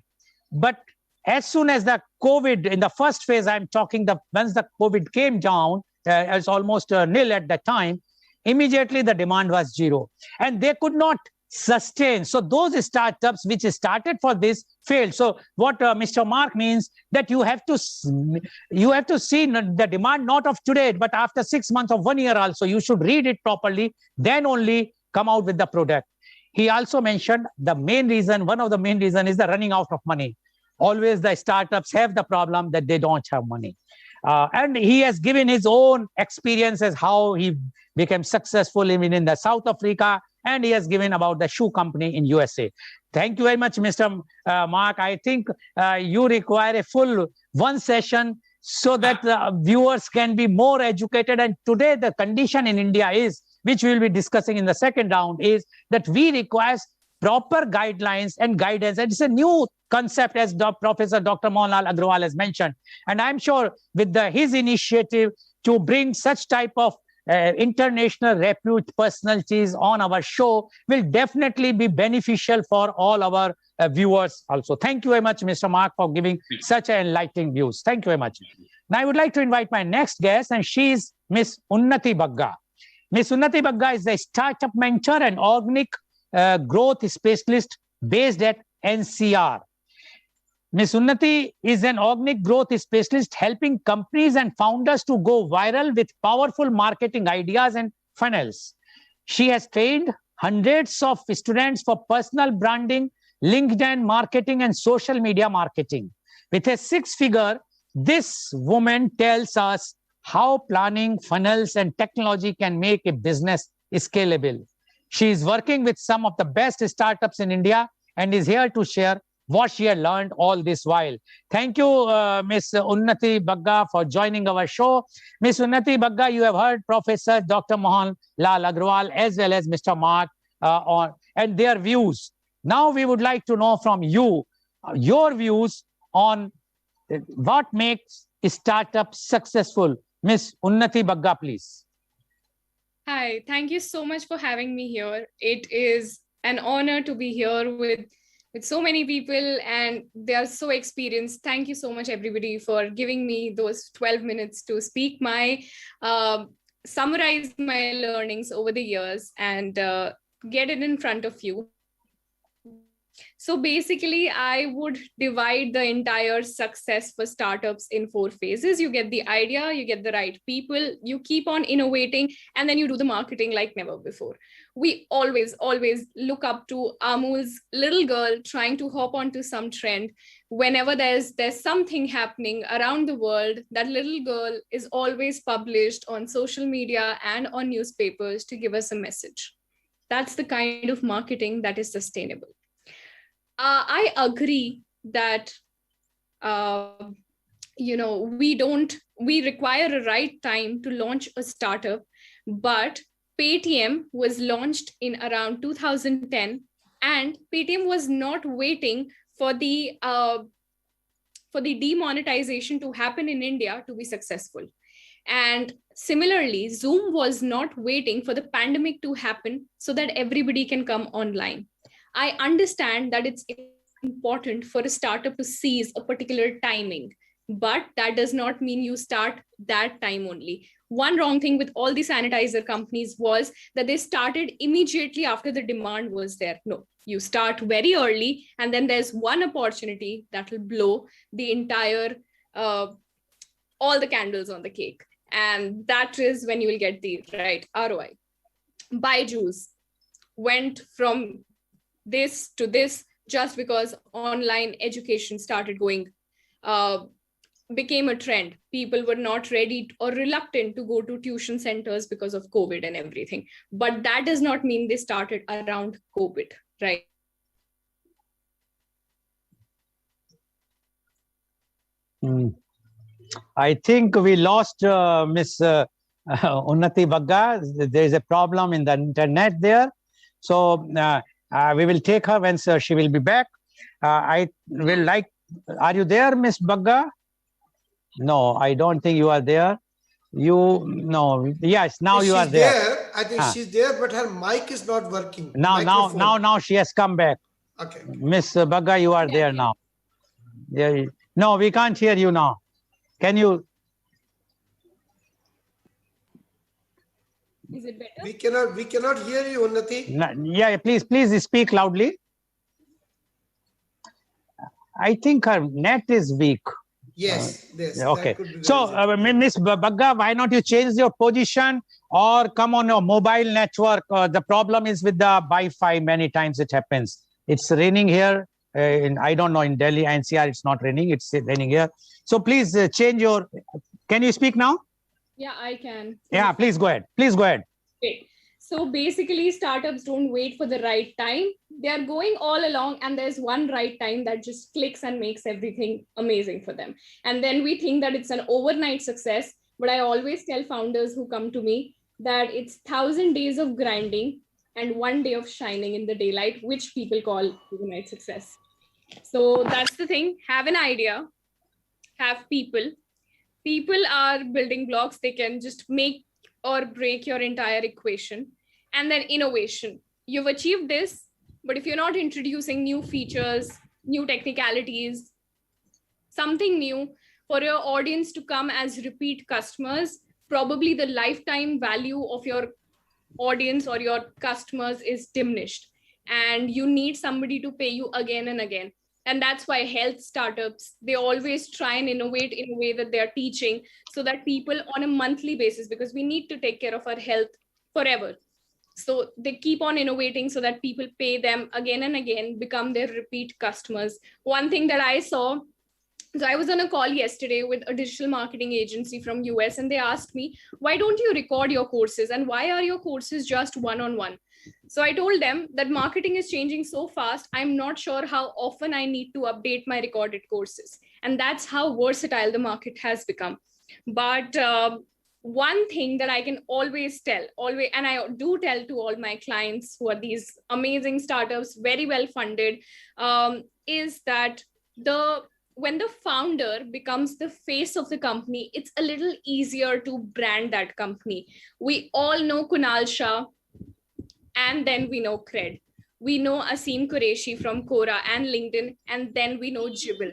But as soon as the COVID, in the first phase, I'm talking, once the COVID came down, as almost nil at that time, immediately the demand was zero. And they could not sustain. So those startups which started for this failed. So what Mr. Mark means, that you have to see the demand not of today, but after 6 months of 1 year also. You should read it properly, then only come out with the product. He also mentioned the main reason, one of the main reason is the running out of money. Always the startups have the problem that they don't have money. And he has given his own experiences, how he became successful even in the South Africa, and he has given about the shoe company in USA. Thank you very much, Mr. Mark. I think you require a full one session so that the viewers can be more educated. And today the condition in India is, which we will be discussing in the second round, is that we require proper guidelines and guidance. And it's a new concept, as Professor Dr. Mohanlal Agrawal has mentioned. And I'm sure with his initiative to bring such type of international repute personalities on our show will definitely be beneficial for all our viewers also. Thank you very much, Mr. Mark, for giving such enlightening views. Thank you very much. Now I would like to invite my next guest, and she is Miss Unnati Bagga. Miss Unnati Bagga is a startup mentor and organic growth specialist based at NCR. Ms. Unnati is an organic growth specialist helping companies and founders to go viral with powerful marketing ideas and funnels. She has trained hundreds of students for personal branding, LinkedIn marketing, and social media marketing. With a 6-figure, this woman tells us how planning, funnels, and technology can make a business scalable. She is working with some of the best startups in India and is here to share what she had learned all this while. Thank you, Ms. Unnati Bagga, for joining our show. Ms. Unnati Bagga, you have heard Professor Dr. Mohanlal Agrawal as well as Mr. Mark and their views. Now we would like to know from you your views on what makes a startup successful. Ms. Unnati Bagga, please. Hi, thank you so much for having me here. It is an honor to be here with so many people, and they are so experienced. Thank you so much, everybody, for giving me those 12 minutes to speak summarize my learnings over the years and get it in front of you. So basically, I would divide the entire success for startups in 4 phases. You get the idea, you get the right people, you keep on innovating, and then you do the marketing like never before. We always look up to Amul's little girl trying to hop onto some trend. Whenever there's something happening around the world, that little girl is always published on social media and on newspapers to give us a message. That's the kind of marketing that is sustainable. I agree that we require a right time to launch a startup, but Paytm was launched in around 2010, and Paytm was not waiting for the demonetization to happen in India to be successful. And similarly, Zoom was not waiting for the pandemic to happen so that everybody can come online. I understand that it's important for a startup to seize a particular timing, but that does not mean you start that time only. One wrong thing with all the sanitizer companies was that they started immediately after the demand was there. No, you start very early, and then there's one opportunity that will blow the entire, all the candles on the cake. And that is when you will get the right ROI. Byju's went from this to this just because online education started became a trend. People were not ready or reluctant to go to tuition centers because of COVID and everything. But that does not mean they started around COVID, right? I think we lost Miss Unnati Bagga, there is a problem in the internet there. So we will take her when she will be back. I will like, are you there, Miss Bagga? No, I don't think you are there. No, yes, now you are there. I think she's there, but her mic is not working. Now she has come back. Okay. Miss Bagga, you are there now. Yeah. No, we can't hear you now. Can you? Is it better? We cannot hear you, Unnati. Yeah, please speak loudly. I think her net is weak. Yes. Okay. So, Miss Bagga, why not you change your position or come on your mobile network? The problem is with the Wi-Fi. Many times it happens. It's raining here. I don't know, in Delhi, NCR, it's not raining. It's raining here. So please change your. Can you speak now? Yeah, I can. Yeah, please go ahead. Please go ahead. Okay. So basically, startups don't wait for the right time. They are going all along, and there's one right time that just clicks and makes everything amazing for them. And then we think that it's an overnight success. But I always tell founders who come to me that it's 1,000 days of grinding and 1 day of shining in the daylight, which people call overnight success. So that's the thing. Have an idea, have people. People are building blocks. They can just make or break your entire equation. And then innovation. You've achieved this, but if you're not introducing new features, new technicalities, something new for your audience to come as repeat customers, probably the lifetime value of your audience or your customers is diminished. And you need somebody to pay you again and again. And that's why health startups, they always try and innovate in a way that they're teaching so that people on a monthly basis, because we need to take care of our health forever. So they keep on innovating so that people pay them again and again, become their repeat customers. One thing that I saw, so I was on a call yesterday with a digital marketing agency from US, and they asked me, why don't you record your courses? And why are your courses just one-on-one? So I told them that marketing is changing so fast, I'm not sure how often I need to update my recorded courses. And that's how versatile the market has become. But one thing that I can always tell, and I do tell to all my clients who are these amazing startups, very well funded, is that when the founder becomes the face of the company, it's a little easier to brand that company. We all know Kunal Shah, and then we know Cred. We know Asim Qureshi from Quora and LinkedIn, and then we know Jibble.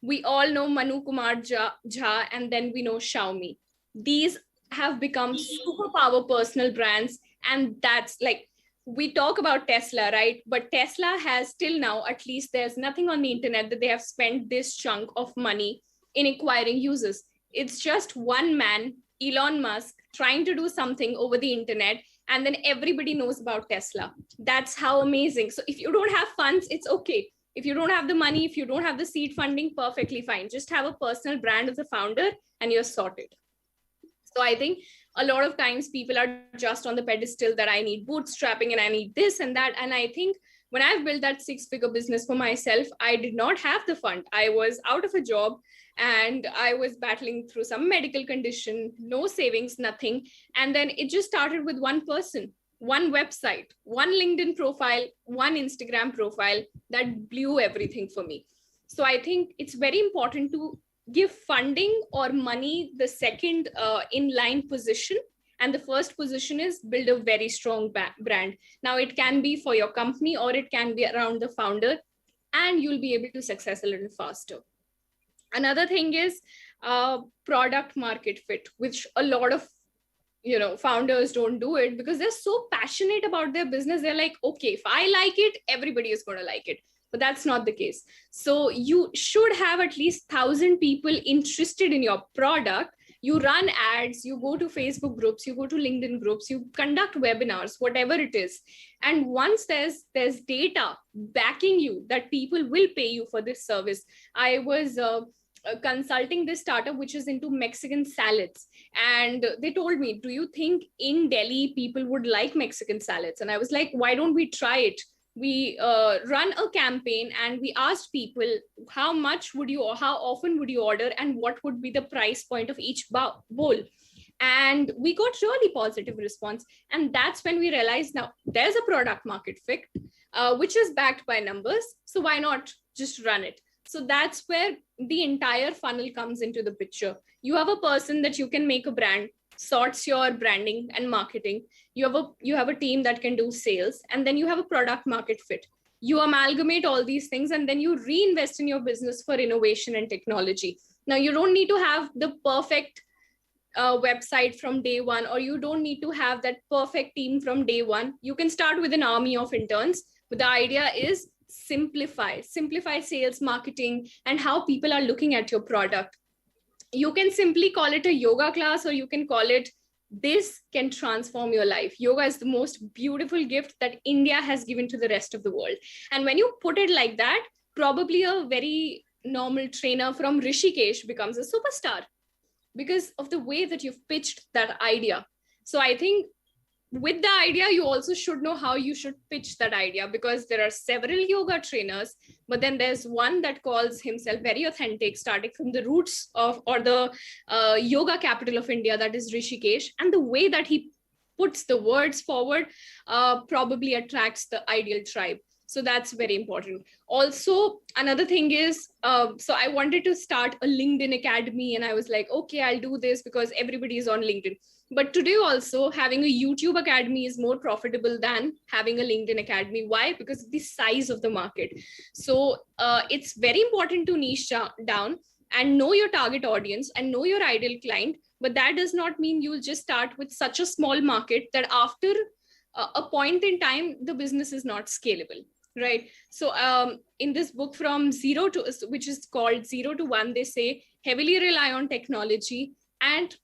We all know Manu Kumar Jha, and then we know Xiaomi. These have become superpower personal brands. And that's like, we talk about Tesla, right? But Tesla has till now, at least there's nothing on the internet that they have spent this chunk of money in acquiring users. It's just one man, Elon Musk, trying to do something over the internet, and then everybody knows about Tesla. That's how amazing. So if you don't have funds, it's okay. If you don't have the money, if you don't have the seed funding, perfectly fine. Just have a personal brand of the founder and you're sorted. So I think a lot of times people are just on the pedestal that I need bootstrapping and I need this and that. And I think when I've built that 6-figure business for myself, I did not have the fund. I was out of a job and I was battling through some medical condition, no savings, nothing. And then it just started with one person, one website, one LinkedIn profile, one Instagram profile that blew everything for me. So I think it's very important to give funding or money the second in line position. And the first position is build a very strong brand. Now it can be for your company or it can be around the founder, and you'll be able to success a little faster. Another thing is product market fit, which a lot of founders don't do it because they're so passionate about their business. They're like, okay, if I like it, everybody is going to like it. But that's not the case. So you should have at least 1,000 people interested in your product. You run ads, you go to Facebook groups, you go to LinkedIn groups, you conduct webinars, whatever it is. And once there's data backing you that people will pay you for this service. I was consulting this startup which is into Mexican salads, and they told me, do you think in Delhi people would like Mexican salads? And I was like, why don't we try it? We run a campaign and we asked people, how often would you order and what would be the price point of each bowl? And we got really positive response. And that's when we realized now there's a product market fit, which is backed by numbers. So why not just run it? So that's where the entire funnel comes into the picture. You have a person that you can make a brand, sorts your branding and marketing. You have a team that can do sales, and then you have a product market fit. You amalgamate all these things, and then you reinvest in your business for innovation and technology. Now, you don't need to have the perfect website from day one, or you don't need to have that perfect team from day one. You can start with an army of interns, but the idea is simplify sales, marketing, and how people are looking at your product. You can simply call it a yoga class, or you can call it, this can transform your life. Yoga is the most beautiful gift that India has given to the rest of the world. And when you put it like that, probably a very normal trainer from Rishikesh becomes a superstar because of the way that you've pitched that idea. So I think with the idea, you also should know how you should pitch that idea, because there are several yoga trainers, but then there's one that calls himself very authentic, starting from the roots of, or the yoga capital of India, that is Rishikesh. And the way that he puts the words forward probably attracts the ideal tribe. So that's very important. Also, another thing is, so I wanted to start a LinkedIn Academy, and I was like, okay, I'll do this because everybody is on LinkedIn. But today also, having a YouTube Academy is more profitable than having a LinkedIn Academy. Why? Because of the size of the market. So it's very important to niche down and know your target audience and know your ideal client. But that does not mean you'll just start with such a small market that after a point in time, the business is not scalable. Right. So in this book from zero to, which is called 0 to 1, they say heavily rely on technology and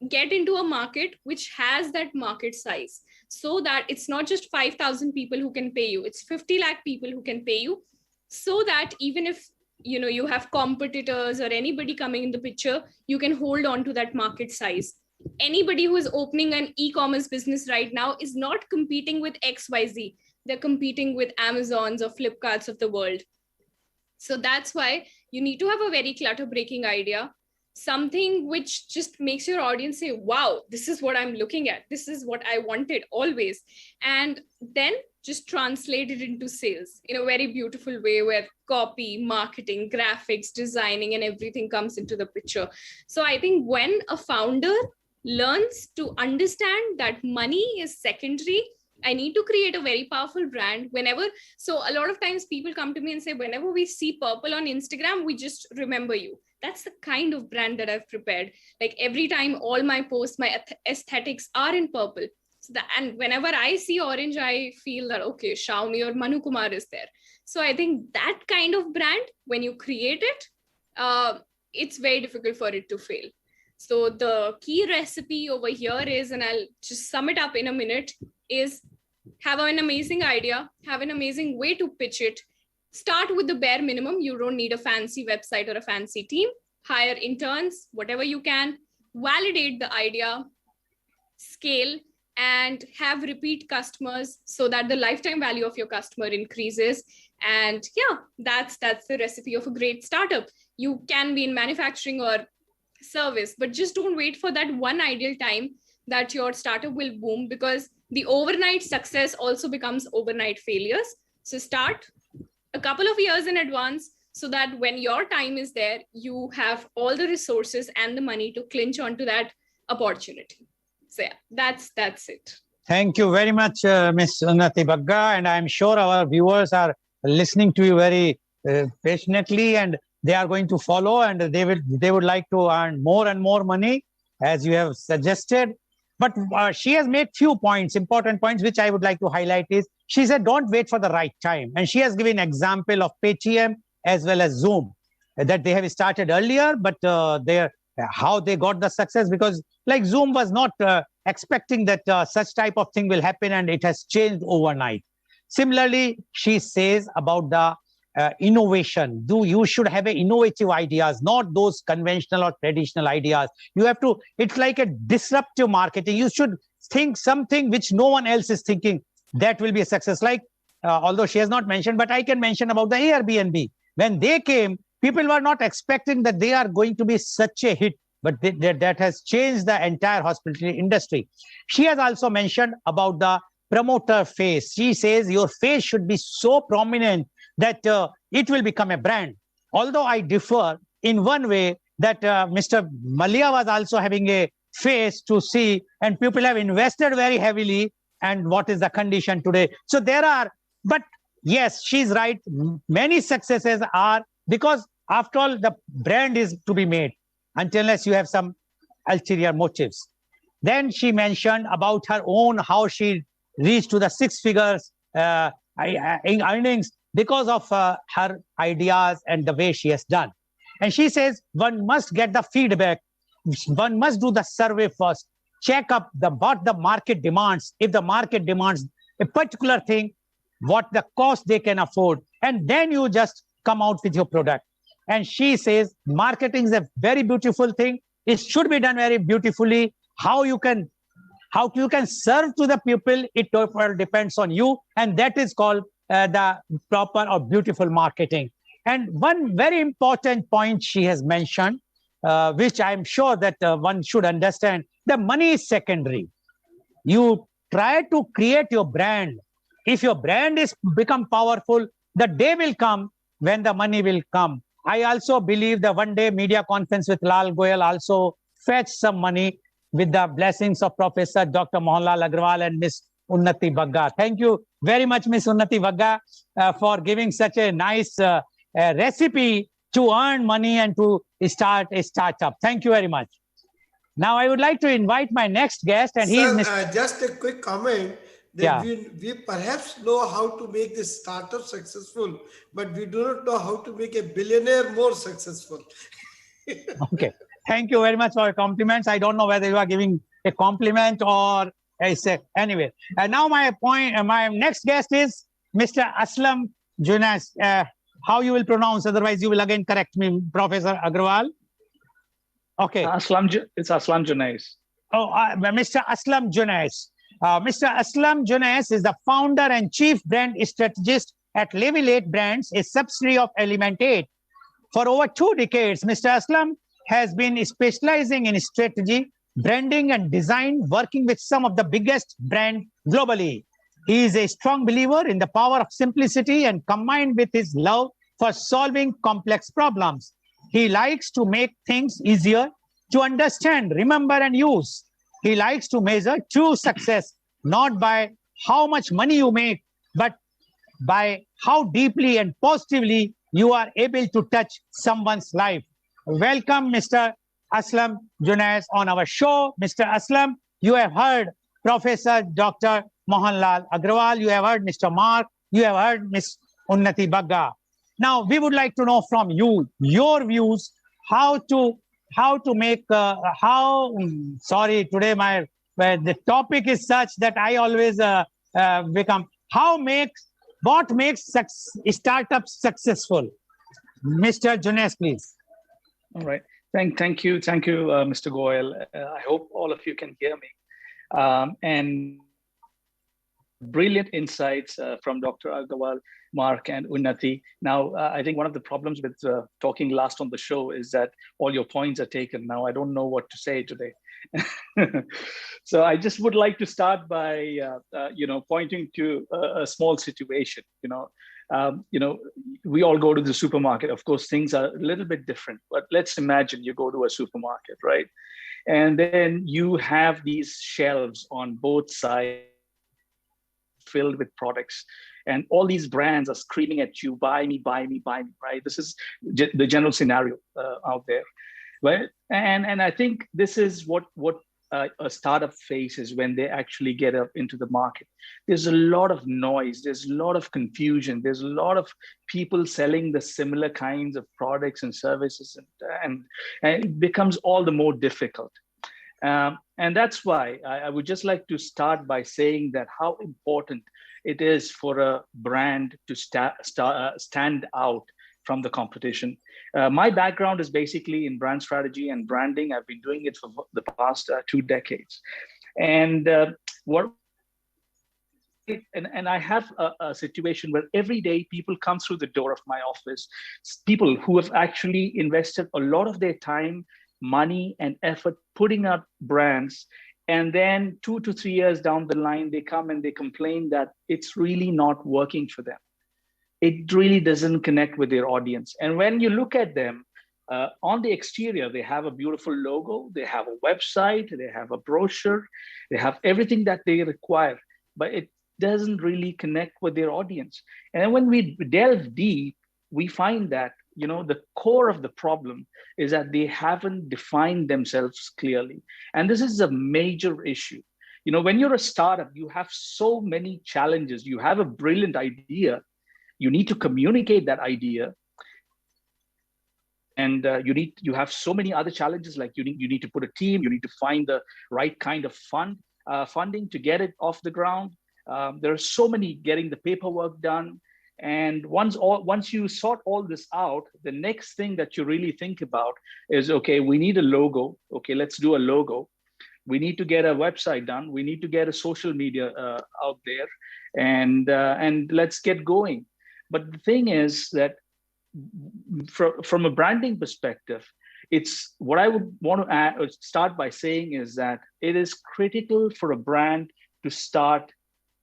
get into a market which has that market size, so that it's not just 5,000 people who can pay you, it's 50 lakh people who can pay you, so that even if you have competitors or anybody coming in the picture, you can hold on to that market size. Anybody who is opening an e-commerce business right now is not competing with XYZ. They're competing with Amazons or Flipkarts of the world. So that's why you need to have a very clutter-breaking idea, something which just makes your audience say, wow, this is what I'm looking at. This is what I wanted always. And then just translate it into sales in a very beautiful way, where copy, marketing, graphics, designing, and everything comes into the picture. So I think when a founder learns to understand that money is secondary, I need to create a very powerful brand. So a lot of times people come to me and say, whenever we see purple on Instagram, we just remember you. That's the kind of brand that I've prepared. Like every time all my posts, my aesthetics are in purple. So and whenever I see orange, I feel that, okay, Xiaomi or Manu Kumar is there. So I think that kind of brand, when you create it, it's very difficult for it to fail. So the key recipe over here is, and I'll just sum it up in a minute, is have an amazing idea, have an amazing way to pitch it. Start with the bare minimum. You don't need a fancy website or a fancy team. Hire interns, whatever you can. Validate the idea, scale, and have repeat customers so that the lifetime value of your customer increases. And yeah, that's the recipe of a great startup. You can be in manufacturing or service, but just don't wait for that one ideal time that your startup will boom, because the overnight success also becomes overnight failures. So start a couple of years in advance, so that when your time is there, you have all the resources and the money to clinch onto that opportunity. So yeah, that's it. Thank you very much, Ms. Unnati Bagga. And I'm sure our viewers are listening to you very passionately, and they are going to follow, and they would like to earn more and more money, as you have suggested. But she has made few points, important points, which I would like to highlight is, she said, don't wait for the right time. And she has given example of Paytm as well as Zoom, that they have started earlier, but how they got the success, because like Zoom was not expecting that such type of thing will happen, and it has changed overnight. Similarly, she says about the innovation. You should have innovative ideas, not those conventional or traditional ideas. You have to, it's like a disruptive marketing. You should think something which no one else is thinking. That will be a success. Like, although she has not mentioned, but I can mention about the Airbnb. When they came, people were not expecting that they are going to be such a hit. but that has changed the entire hospitality industry. She has also mentioned about the promoter face. She says your face should be so prominent that it will become a brand. Although I differ in one way that Mr. Malia was also having a face to see, and people have invested very heavily. And what is the condition today? So there are, but yes, she's right. Many successes are because after all, the brand is to be made unless you have some ulterior motives. Then she mentioned about her own, how she reached to the 6 figures earnings because of her ideas and the way she has done. And she says one must get the feedback. One must do the survey first, check up what the market demands. If the market demands a particular thing, what the cost they can afford, and then you just come out with your product. And she says marketing is a very beautiful thing. It should be done very beautifully. How you can serve to the people, it depends on you, and that is called the proper or beautiful marketing. And one very important point she has mentioned, which I'm sure that one should understand, the money is secondary. You try to create your brand. If your brand is become powerful, the day will come when the money will come. I also believe that one day media conference with Lal Goel also fetch some money with the blessings of Professor Dr. Mohanlal Agrawal and Miss Unnati Bagga. Thank you very much, Miss Unnati Bagga, for giving such a nice recipe to earn money and to start a startup. Thank you very much. Now I would like to invite my next guest, and he is Mr. Just a quick comment. That we perhaps know how to make this startup successful, but we do not know how to make a billionaire more successful. Okay. Thank you very much for your compliments. I don't know whether you are giving a compliment or I say anyway. And now my next guest is Mr. Aslam Junaid. How you will pronounce? Otherwise, you will again correct me, Professor Agrawal. Okay. It's Aslam Junaid. Oh, Mr. Aslam Junaid. Mr. Aslam Junaid is the founder and chief brand strategist at Level 8 Brands, a subsidiary of Element 8. For over 2 decades, Mr. Aslam has been specializing in strategy, branding, and design, working with some of the biggest brands globally. He is a strong believer in the power of simplicity, and combined with his love for solving complex problems, he likes to make things easier to understand, remember, and use. He likes to measure true success not by how much money you make, but by how deeply and positively you are able to touch someone's life. Welcome, Mr. Aslam Junaid, on our show. Mr. Aslam, you have heard Professor Dr. Mohanlal Agrawal, you have heard Mr. Mark, you have heard Ms. Unnati Bagga. Now, we would like to know from you, your views, how to make, sorry, today the topic is such that I always what makes startups successful? Mr. Junaid, please. All right. Thank you, Mr. Goel. I hope all of you can hear me. And brilliant insights from Dr. Agrawal, Mark, and Unnati. Now, I think one of the problems with talking last on the show is that all your points are taken. Now, I don't know what to say today. So I just would like to start by, pointing to a small situation. We all go to the supermarket. Of course, things are a little bit different, but let's imagine you go to a supermarket, right? And then you have these shelves on both sides filled with products, and all these brands are screaming at you, buy me, buy me, buy me, right? This is the general scenario out there, right? And I think this is what a startup faces when they actually get up into the market. There's a lot of noise, there's a lot of confusion, there's a lot of people selling the similar kinds of products and services, and it becomes all the more difficult. And that's why I would just like to start by saying that how important it is for a brand to stand out from the competition. My background is basically in brand strategy and branding. I've been doing it for the past 2 decades. And I have a situation where every day people come through the door of my office, people who have actually invested a lot of their time money and effort putting out brands, and then 2 to 3 years down the line, they come and they complain that it's really not working for them. It really doesn't connect with their audience. And when you look at them, on the exterior, they have a beautiful logo, they have a website, they have a brochure, they have everything that they require, but it doesn't really connect with their audience. And then when we delve deep, we find that, you know, the core of the problem is that they haven't defined themselves clearly. And this is a major issue. You know, when you're a startup, you have so many challenges. You have a brilliant idea. You need to communicate that idea. And you have so many other challenges, like you need to put a team, you need to find the right kind of funding to get it off the ground. There are so many, getting the paperwork done. And once you sort all this out, the next thing that you really think about is, okay, we need a logo. Okay, let's do a logo. We need to get a website done. We need to get a social media out there, and let's get going. But the thing is that from a branding perspective, it's what I would want to start by saying is that it is critical for a brand to start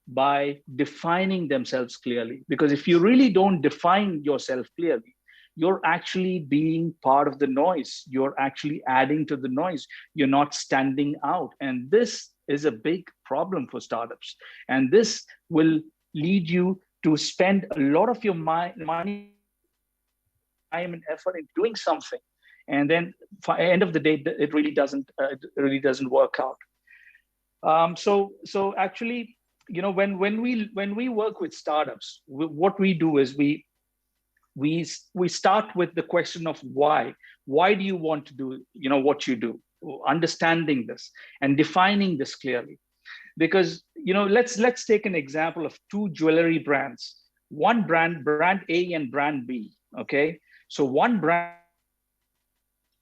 by defining themselves clearly. Because if you really don't define yourself clearly, you're actually being part of the noise. You're actually adding to the noise. You're not standing out. And this is a big problem for startups. And this will lead you to spend a lot of your money, time and effort in doing something, and then at the end of the day, it really doesn't work out. So actually, you know, when we work with startups, what we do is we start with the question of why. Why do you want to do, you know, what you do? Understanding this and defining this clearly, because, you know, let's take an example of two jewelry brands. One brand A and brand B. Okay. So one brand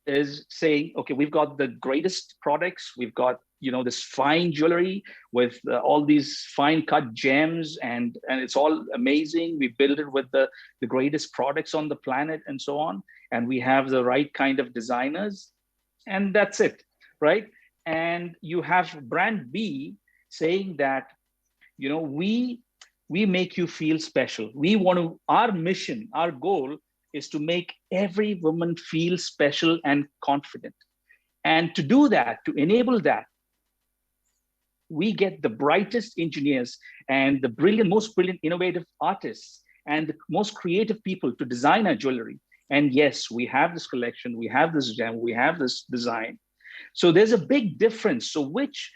is saying, okay, we've got the greatest products. We've got, you know, this fine jewelry with all these fine cut gems, and it's all amazing. We build it with the greatest products on the planet and so on. And we have the right kind of designers, and that's it, right? And you have brand B saying that, you know, we make you feel special. We want to, our mission, our goal is to make every woman feel special and confident. And to do that, to enable that, we get the brightest engineers and the most brilliant, innovative artists and the most creative people to design our jewelry. And yes, we have this collection, we have this gem, we have this design. So there's a big difference. So which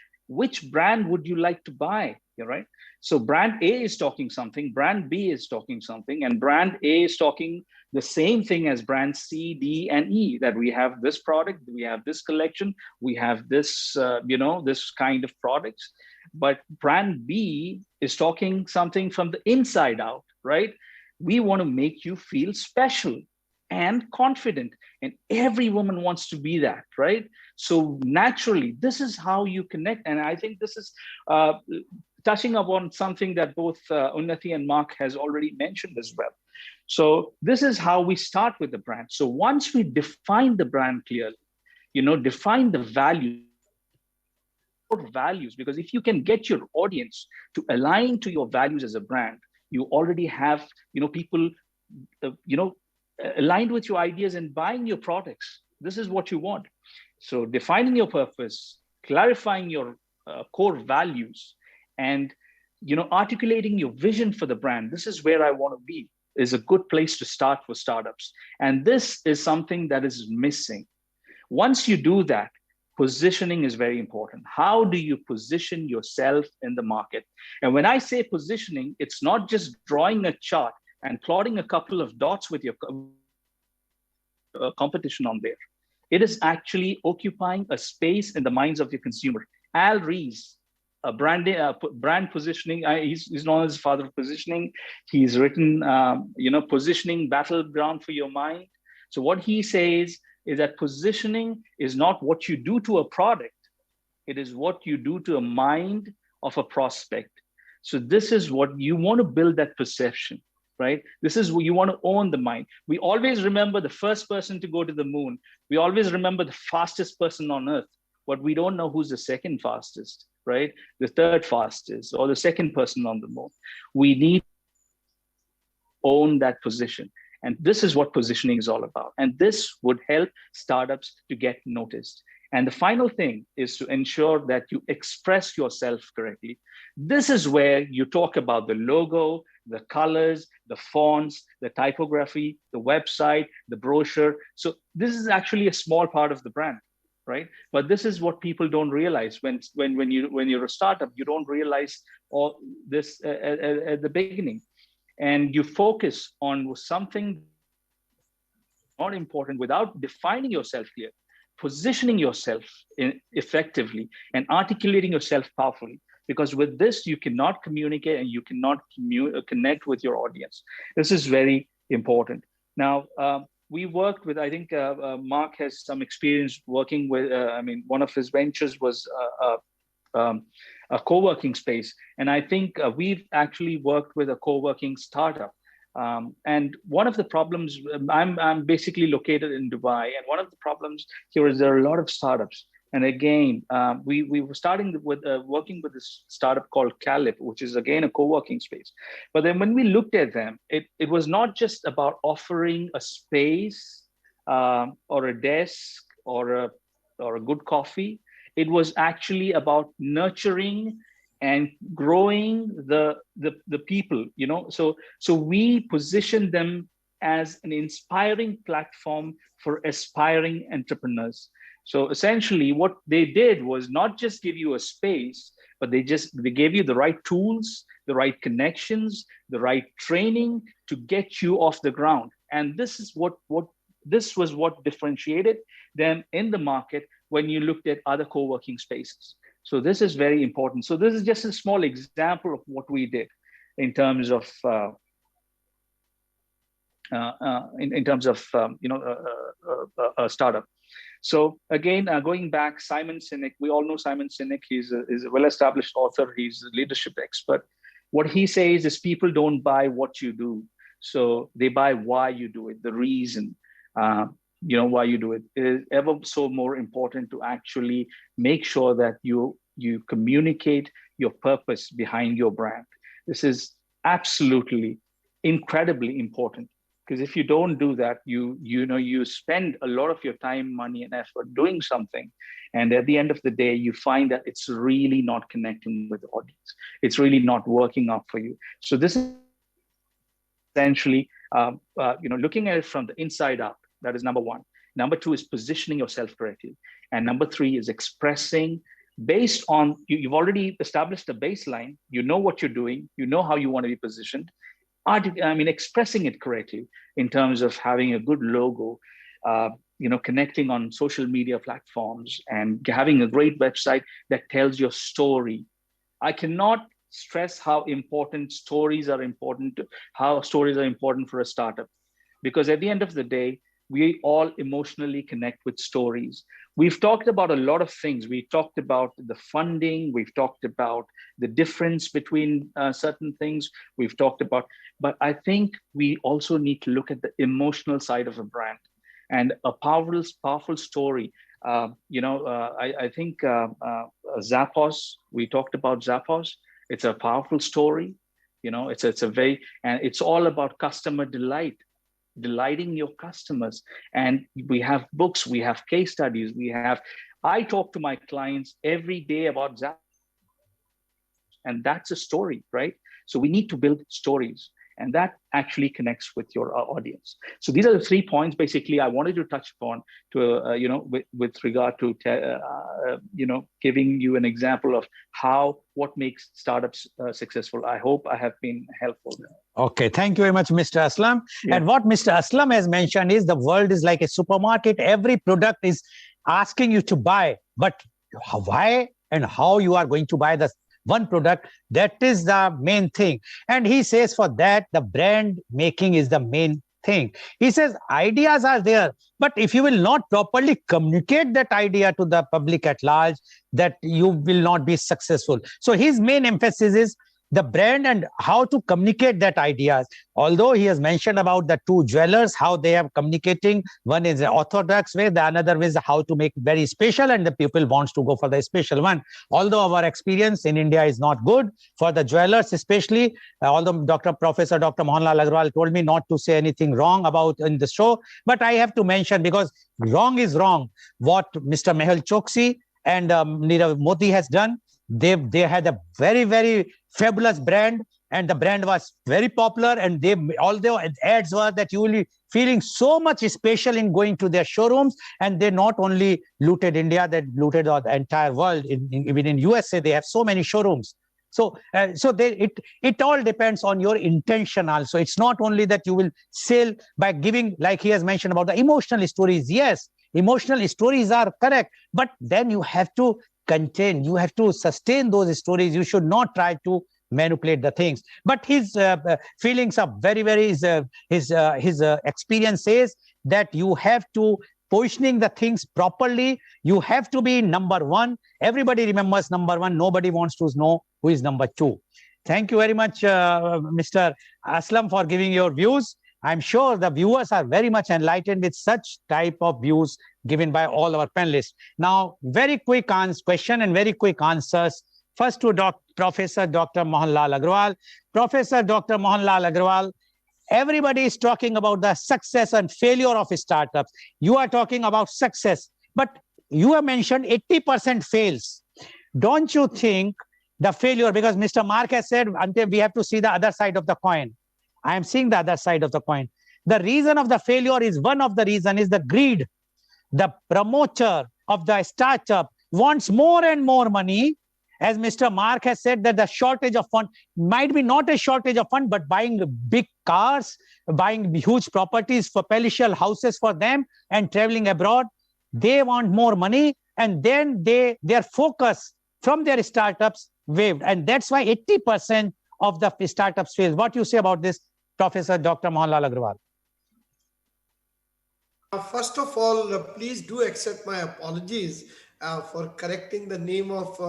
brand would you like to buy? Right? So brand A is talking something, brand B is talking something, and brand A is talking the same thing as brand C, D, and E, that we have this product, we have this collection, we have this, you know, this kind of products. But brand B is talking something from the inside out, right? We want to make you feel special and confident, and every woman wants to be that, right? So naturally, this is how you connect. And I think this is touching upon something that both Unnati and Mark has already mentioned as well. So this is how we start with the brand. So once we define the brand clearly, you know, define the values, because if you can get your audience to align to your values as a brand, you already have, you know, people, you know, aligned with your ideas and buying your products. This is what you want. So defining your purpose, clarifying your core values, and, you know, articulating your vision for the brand. This is where I want to be, is a good place to start for startups. And this is something that is missing. Once you do that, positioning is very important. How do you position yourself in the market? And when I say positioning, it's not just drawing a chart and plotting a couple of dots with your competition on there. It is actually occupying a space in the minds of your consumer. Al Ries, a brand positioning, he's known as father of positioning. He's written, you know, Positioning Battleground for Your Mind. So what he says is that positioning is not what you do to a product. It is what you do to a mind of a prospect. So this is what you want to build, that perception. right? This is where you want to own the mind. We always remember the first person to go to the moon. We always remember the fastest person on earth, but we don't know who's the second fastest, right? The third fastest or the second person on the moon. We need to own that position. And this is what positioning is all about. And this would help startups to get noticed. And the final thing is to ensure that you express yourself correctly. This is where you talk about the logo, the colors, the fonts, the typography, the website, the brochure. So this is actually a small part of the brand, right? But this is what people don't realize when you're a startup. You don't realize all this at the beginning, and you focus on something not important without defining yourself clear, positioning yourself effectively, and articulating yourself powerfully. Because with this, you cannot communicate and you cannot connect with your audience. This is very important. Now, we worked with, I think Mark has some experience working with, one of his ventures was a co-working space. And I think we've actually worked with a co-working startup. And one of the problems, I'm basically located in Dubai, and one of the problems here is there are a lot of startups. And again, we were starting with working with this startup called Calip, which is again a co-working space. But then when we looked at them, it was not just about offering a space or a desk or a good coffee. It was actually about nurturing and growing the people, you know. So we positioned them as an inspiring platform for aspiring entrepreneurs. So essentially what they did was not just give you a space, but they gave you the right tools, the right connections, the right training to get you off the ground. And this is what differentiated them in the market when you looked at other co-working spaces. So this is very important. So this is just a small example of what we did in terms of a startup. So again, going back, Simon Sinek, we all know Simon Sinek. He's a well-established author. He's a leadership expert. What he says is people don't buy what you do. So they buy why you do it, the reason, why you do it. It is ever so more important to actually make sure that you communicate your purpose behind your brand. This is absolutely incredibly important. Because if you don't do that, you spend a lot of your time, money, and effort doing something, and at the end of the day, you find that it's really not connecting with the audience. It's really not working out for you. So this is essentially, looking at it from the inside out. That is number one. Number two is positioning yourself correctly, and number three is expressing based on you've already established a baseline. You know what you're doing. You know how you want to be positioned. Expressing it correctly in terms of having a good logo, connecting on social media platforms, and having a great website that tells your story. I cannot stress how stories are important for a startup, because at the end of the day, we all emotionally connect with stories. We've talked about a lot of things. We talked about the funding. We've talked about the difference between certain things. We've talked about, but I think we also need to look at the emotional side of a brand and a powerful story. I think Zappos, we talked about Zappos. It's a powerful story. It's all about customer delight. Delighting your customers. And we have books, we have case studies, I talk to my clients every day about that. And that's a story, right? So we need to build stories, and that actually connects with your audience. So these are the 3 points basically I wanted to touch upon with regard to giving you an example of what makes startups successful. I hope I have been helpful. Okay, thank you very much, Mr. Aslam. Yeah. And what Mr. Aslam has mentioned is the world is like a supermarket. Every product is asking you to buy, but why and how you are going to buy the one product, that is the main thing. And he says for that, the brand making is the main thing. He says ideas are there, but if you will not properly communicate that idea to the public at large, that you will not be successful. So his main emphasis is the brand and how to communicate that ideas. Although he has mentioned about the two jewelers, how they are communicating. One is the orthodox way, the another is how to make very special, and the people wants to go for the special one. Although our experience in India is not good for the jewelers, especially, although Professor Dr. Mohanlal Agrawal told me not to say anything wrong about in the show, but I have to mention, because wrong is wrong. What Mr. Mehul Choksi and Nirav Modi has done, they had a very, very fabulous brand, and the brand was very popular, and although ads were that you will be feeling so much special in going to their showrooms, and they not only looted India, they looted the entire world. Even in USA, they have so many showrooms. So it all depends on your intention also. It's not only that you will sell by giving, like he has mentioned about the emotional stories. Yes, emotional stories are correct, but then you have to contain, you have to sustain those stories. You should not try to manipulate the things. But his feelings are very, very, his experience says that you have to positioning the things properly. You have to be number one. Everybody remembers number one. Nobody wants to know who is number two. Thank you very much, Mr. Aslam, for giving your views. I'm sure the viewers are very much enlightened with such type of views given by all our panelists. Now, very quick question and very quick answers. First to Professor Dr. Mohanlal Agrawal. Professor Dr. Mohanlal Agrawal, everybody is talking about the success and failure of startups. You are talking about success, but you have mentioned 80% fails. Don't you think the failure, because Mr. Mark has said until we have to see the other side of the coin. I am seeing the other side of the coin. The reason of the failure is, one of the reason is the greed. The promoter of the startup wants more and more money. As Mr. Mark has said, that the shortage of fund might be not a shortage of fund, but buying big cars, buying huge properties for palatial houses for them and traveling abroad. They want more money, and then their focus from their startups waived. And that's why 80% of the startups fail. What do you say about this, Professor Dr. Mohanlal Agrawal? First of all, please do accept my apologies for correcting the name of,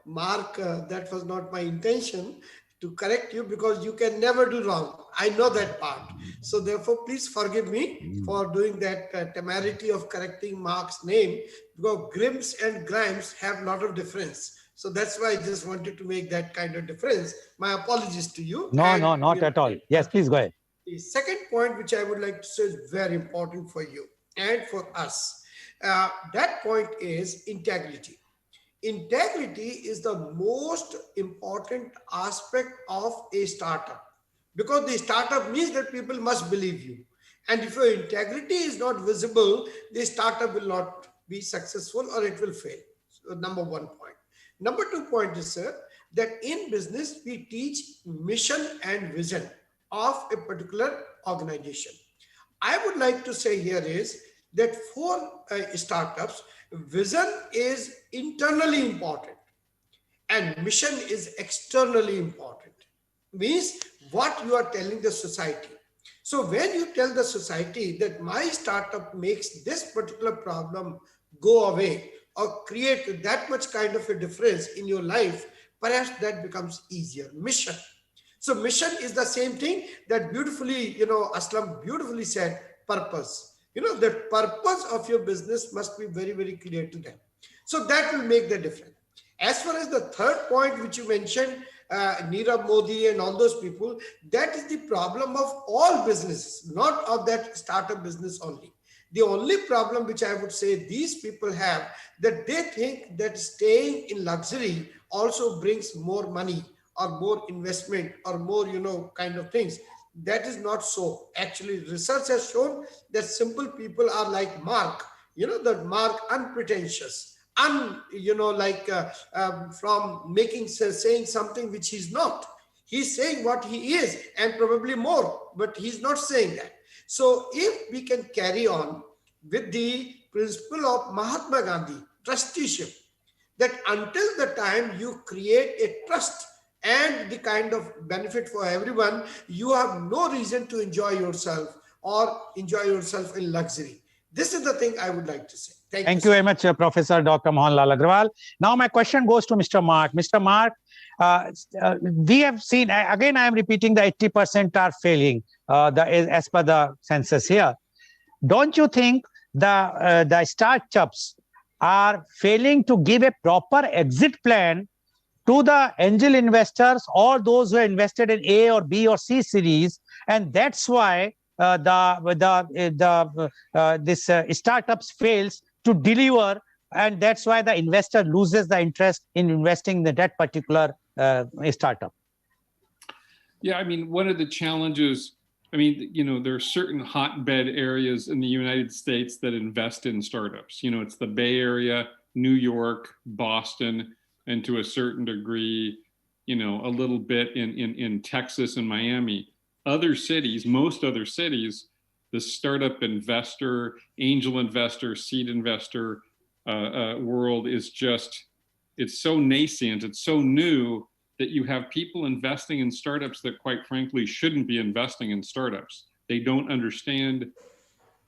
Mark. That was not my intention to correct you, because you can never do wrong. I know that part. So therefore, please forgive me for doing that temerity of correcting Mark's name, because Grims and Grimes have a lot of difference. So that's why I just wanted to make that kind of difference. My apologies to you. No, not at all. Yes, please go ahead. The second point, which I would like to say is very important for you and for us. That point is integrity. Integrity is the most important aspect of a startup, because the startup means that people must believe you. And if your integrity is not visible, the startup will not be successful, or it will fail. So number one point. Number 2 point is, sir, that in business, we teach mission and vision of a particular organization. I would like to say here is that for startups, vision is internally important and mission is externally important. Means what you are telling the society. So when you tell the society that my startup makes this particular problem go away, or create that much kind of a difference in your life, perhaps that becomes easier. Mission. So mission is the same thing that beautifully, Aslam beautifully said, purpose. The purpose of your business must be very, very clear to them. So that will make the difference. As far as the third point, which you mentioned, Nirav Modi and all those people, that is the problem of all businesses, not of that startup business only. The only problem which I would say these people have, that they think that staying in luxury also brings more money or more investment or more, kind of things. That is not so. Actually, research has shown that simple people are like Mark, that Mark unpretentious, from saying something which he's not. He's saying what he is and probably more, but he's not saying that. So if we can carry on with the principle of Mahatma Gandhi, trusteeship, that until the time you create a trust and the kind of benefit for everyone, you have no reason to enjoy yourself or enjoy yourself in luxury. This is the thing I would like to say. Thank you very much, Professor Dr. Mohanlal Agrawal. Now my question goes to Mr. Mark. Mr. Mark, We have seen, again, I am repeating, the 80% are failing as per the census here. Don't you think the startups are failing to give a proper exit plan to the angel investors or those who are invested in A or B or C series, and that's why this startups fails to deliver, and that's why the investor loses the interest in investing in that particular startup. Yeah, I mean, one of the challenges, I mean, you know, there are certain hotbed areas in the United States that invest in startups. You know, it's the Bay Area, New York, Boston, and to a certain degree, you know, a little bit in Texas and Miami. Other cities, most other cities, the startup investor, angel investor, seed investor world is just, it's so nascent, it's so new that you have people investing in startups that quite frankly shouldn't be investing in startups. They don't understand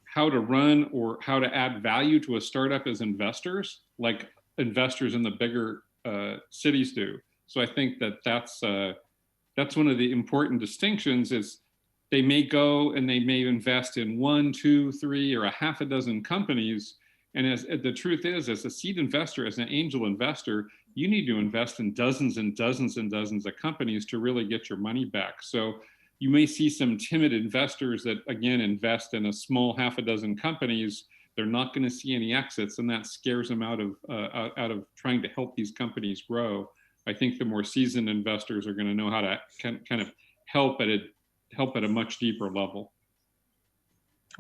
how to run or how to add value to a startup as investors, like investors in the bigger cities do. So I think that's one of the important distinctions is they may go and they may invest in 1, 2, 3, or a half a dozen companies. And as the truth is, as a seed investor, as an angel investor, you need to invest in dozens and dozens and dozens of companies to really get your money back. So you may see some timid investors that, again, invest in a small half a dozen companies. They're not going to see any exits, and that scares them out of trying to help these companies grow. I think the more seasoned investors are going to know how to kind of help at a much deeper level.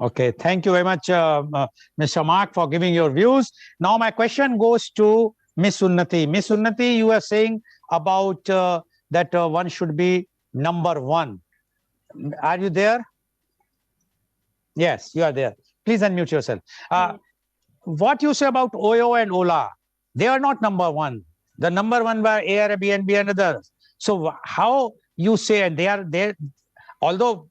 Okay, thank you very much, Mr. Mark, for giving your views. Now my question goes to Miss Unnati. Miss Unnati, you are saying about that one should be number one. Are you there? Yes, you are there. Please unmute yourself. What you say about Oyo and Ola? They are not number one. The number one were Airbnb and others. So how you say, and they are there, although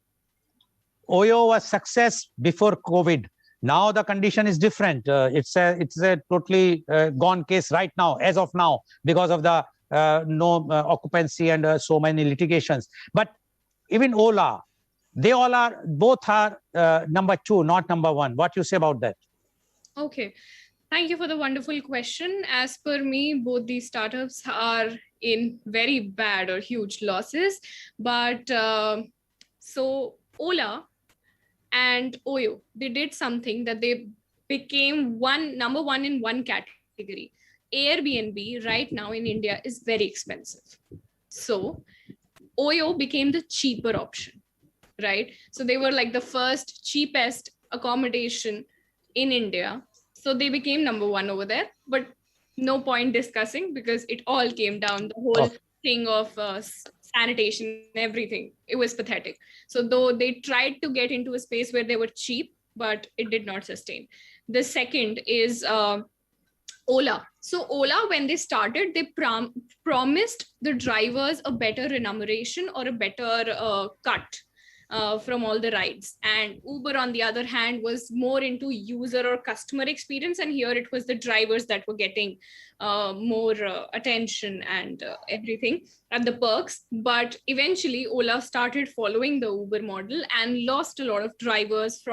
Oyo was success before COVID, now the condition is different. It's a totally gone case right now, as of now, because of the no occupancy and so many litigations. But even Ola, they all are, both are number two, not number one. What you say about that? Okay. Thank you for the wonderful question. As per me, both these startups are in very bad or huge losses. But so Ola and Oyo, they did something that they became number one in one category. Airbnb right now in India is very expensive. So Oyo became the cheaper option, right? So they were like the first cheapest accommodation in India. So they became number one over there, but no point discussing because it all came down, the whole thing of sanitation, everything. It was pathetic. So though they tried to get into a space where they were cheap, but it did not sustain. The second is Ola. So Ola, when they started, they promised the drivers a better remuneration or a better cut from all the rides. And Uber, on the other hand, was more into user or customer experience. And here it was the drivers that were getting more attention and everything and the perks. But eventually Ola started following the Uber model and lost a lot of drivers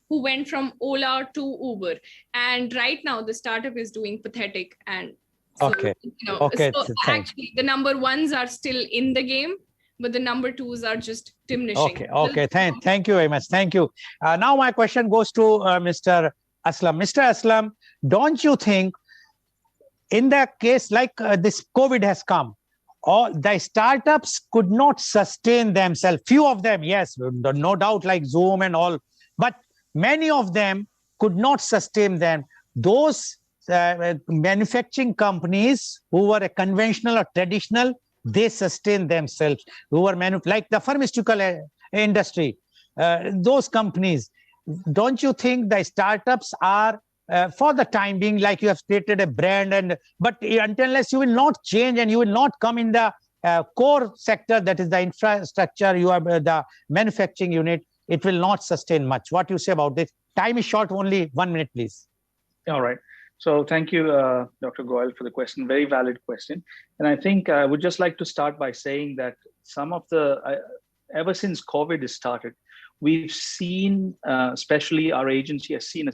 who went from Ola to Uber. And right now the startup is doing pathetic. And so, so actually the number ones are still in the game, but the number twos are just diminishing. Okay. Thank you very much. Thank you. Now my question goes to Mr. Aslam. Mr. Aslam, don't you think in the case like this COVID has come, all the startups could not sustain themselves? Few of them, yes, no doubt, like Zoom and all, but many of them could not sustain them. Those manufacturing companies who were conventional or traditional, they sustain themselves, who are like the pharmaceutical industry, those companies. Don't you think the startups are for the time being, like you have created a brand, but unless you will not change and you will not come in the core sector, that is the infrastructure, you have the manufacturing unit, it will not sustain much. What you say about this? Time is short, only 1 minute, please. All right. So thank you, Dr. Goel, for the question. Very valid question. And I think I would just like to start by saying that some of ever since COVID has started, we've seen, especially our agency has seen a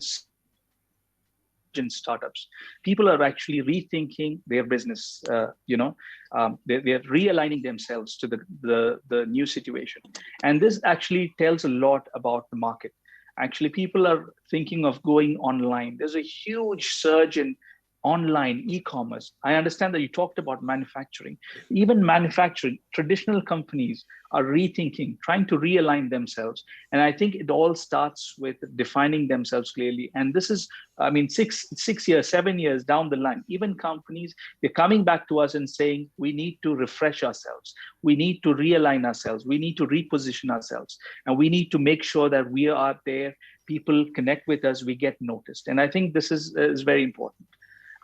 in startups. People are actually rethinking their business. They're realigning themselves to the new situation. And this actually tells a lot about the market. Actually, people are thinking of going online. There's a huge surge in online e-commerce. I understand that you talked about manufacturing. Even manufacturing, traditional companies are rethinking, trying to realign themselves. And I think it all starts with defining themselves clearly. And this is, 6 years, 7 years down the line, even companies, they're coming back to us and saying, we need to refresh ourselves. We need to realign ourselves. We need to reposition ourselves. And we need to make sure that we are there. People connect with us, we get noticed. And I think this is very important.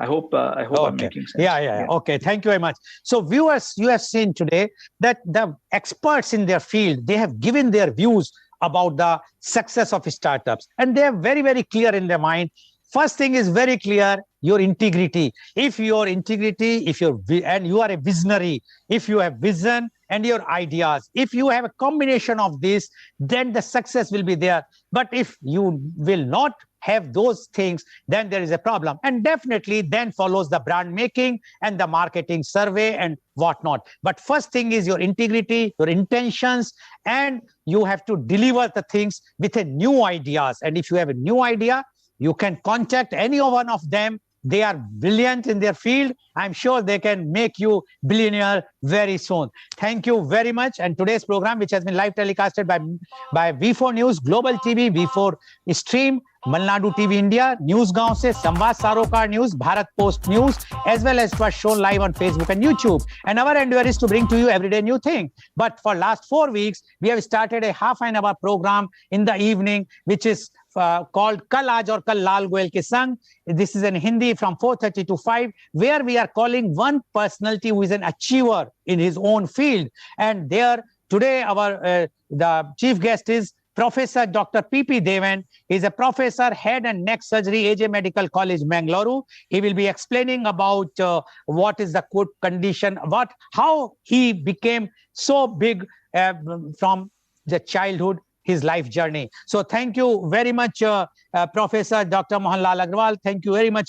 I hope I'm making sense. Yeah. Okay, thank you very much. So viewers, you have seen today that the experts in their field, they have given their views about the success of startups. And they are very, very clear in their mind. First thing is very clear, your integrity. If your integrity, and you are a visionary, if you have vision and your ideas, if you have a combination of this, then the success will be there. But if you will not have those things, then there is a problem. And definitely then follows the brand making and the marketing survey and whatnot. But first thing is your integrity, your intentions, and you have to deliver the things with a new ideas. And if you have a new idea, you can contact any one of them. They are brilliant in their field. I'm sure they can make you billionaire very soon. Thank you very much. And today's program, which has been live telecasted by V4NEWS, Global TV, V4 Stream, Malnadu TV India, Newsgaon se Samvad Sarokar News, Bharat Post News, as well as it was shown live on Facebook and YouTube. And our endeavor is to bring to you everyday new thing. But for last 4 weeks, we have started a half-an-hour program in the evening, which is called Kal Aaj Aur Kal Lal Goel Ke Sang. This is in Hindi from 4:30 to 5, where we are calling one personality who is an achiever in his own field. And there today the chief guest is Professor Dr. P.P. Devan. Is a professor, head and neck surgery, AJ Medical College, Mangalore. He will be explaining about what is the good condition, how he became so big from the childhood, his life journey. So thank you very much, Professor Dr. Mohanlal Agrawal. Thank you very much.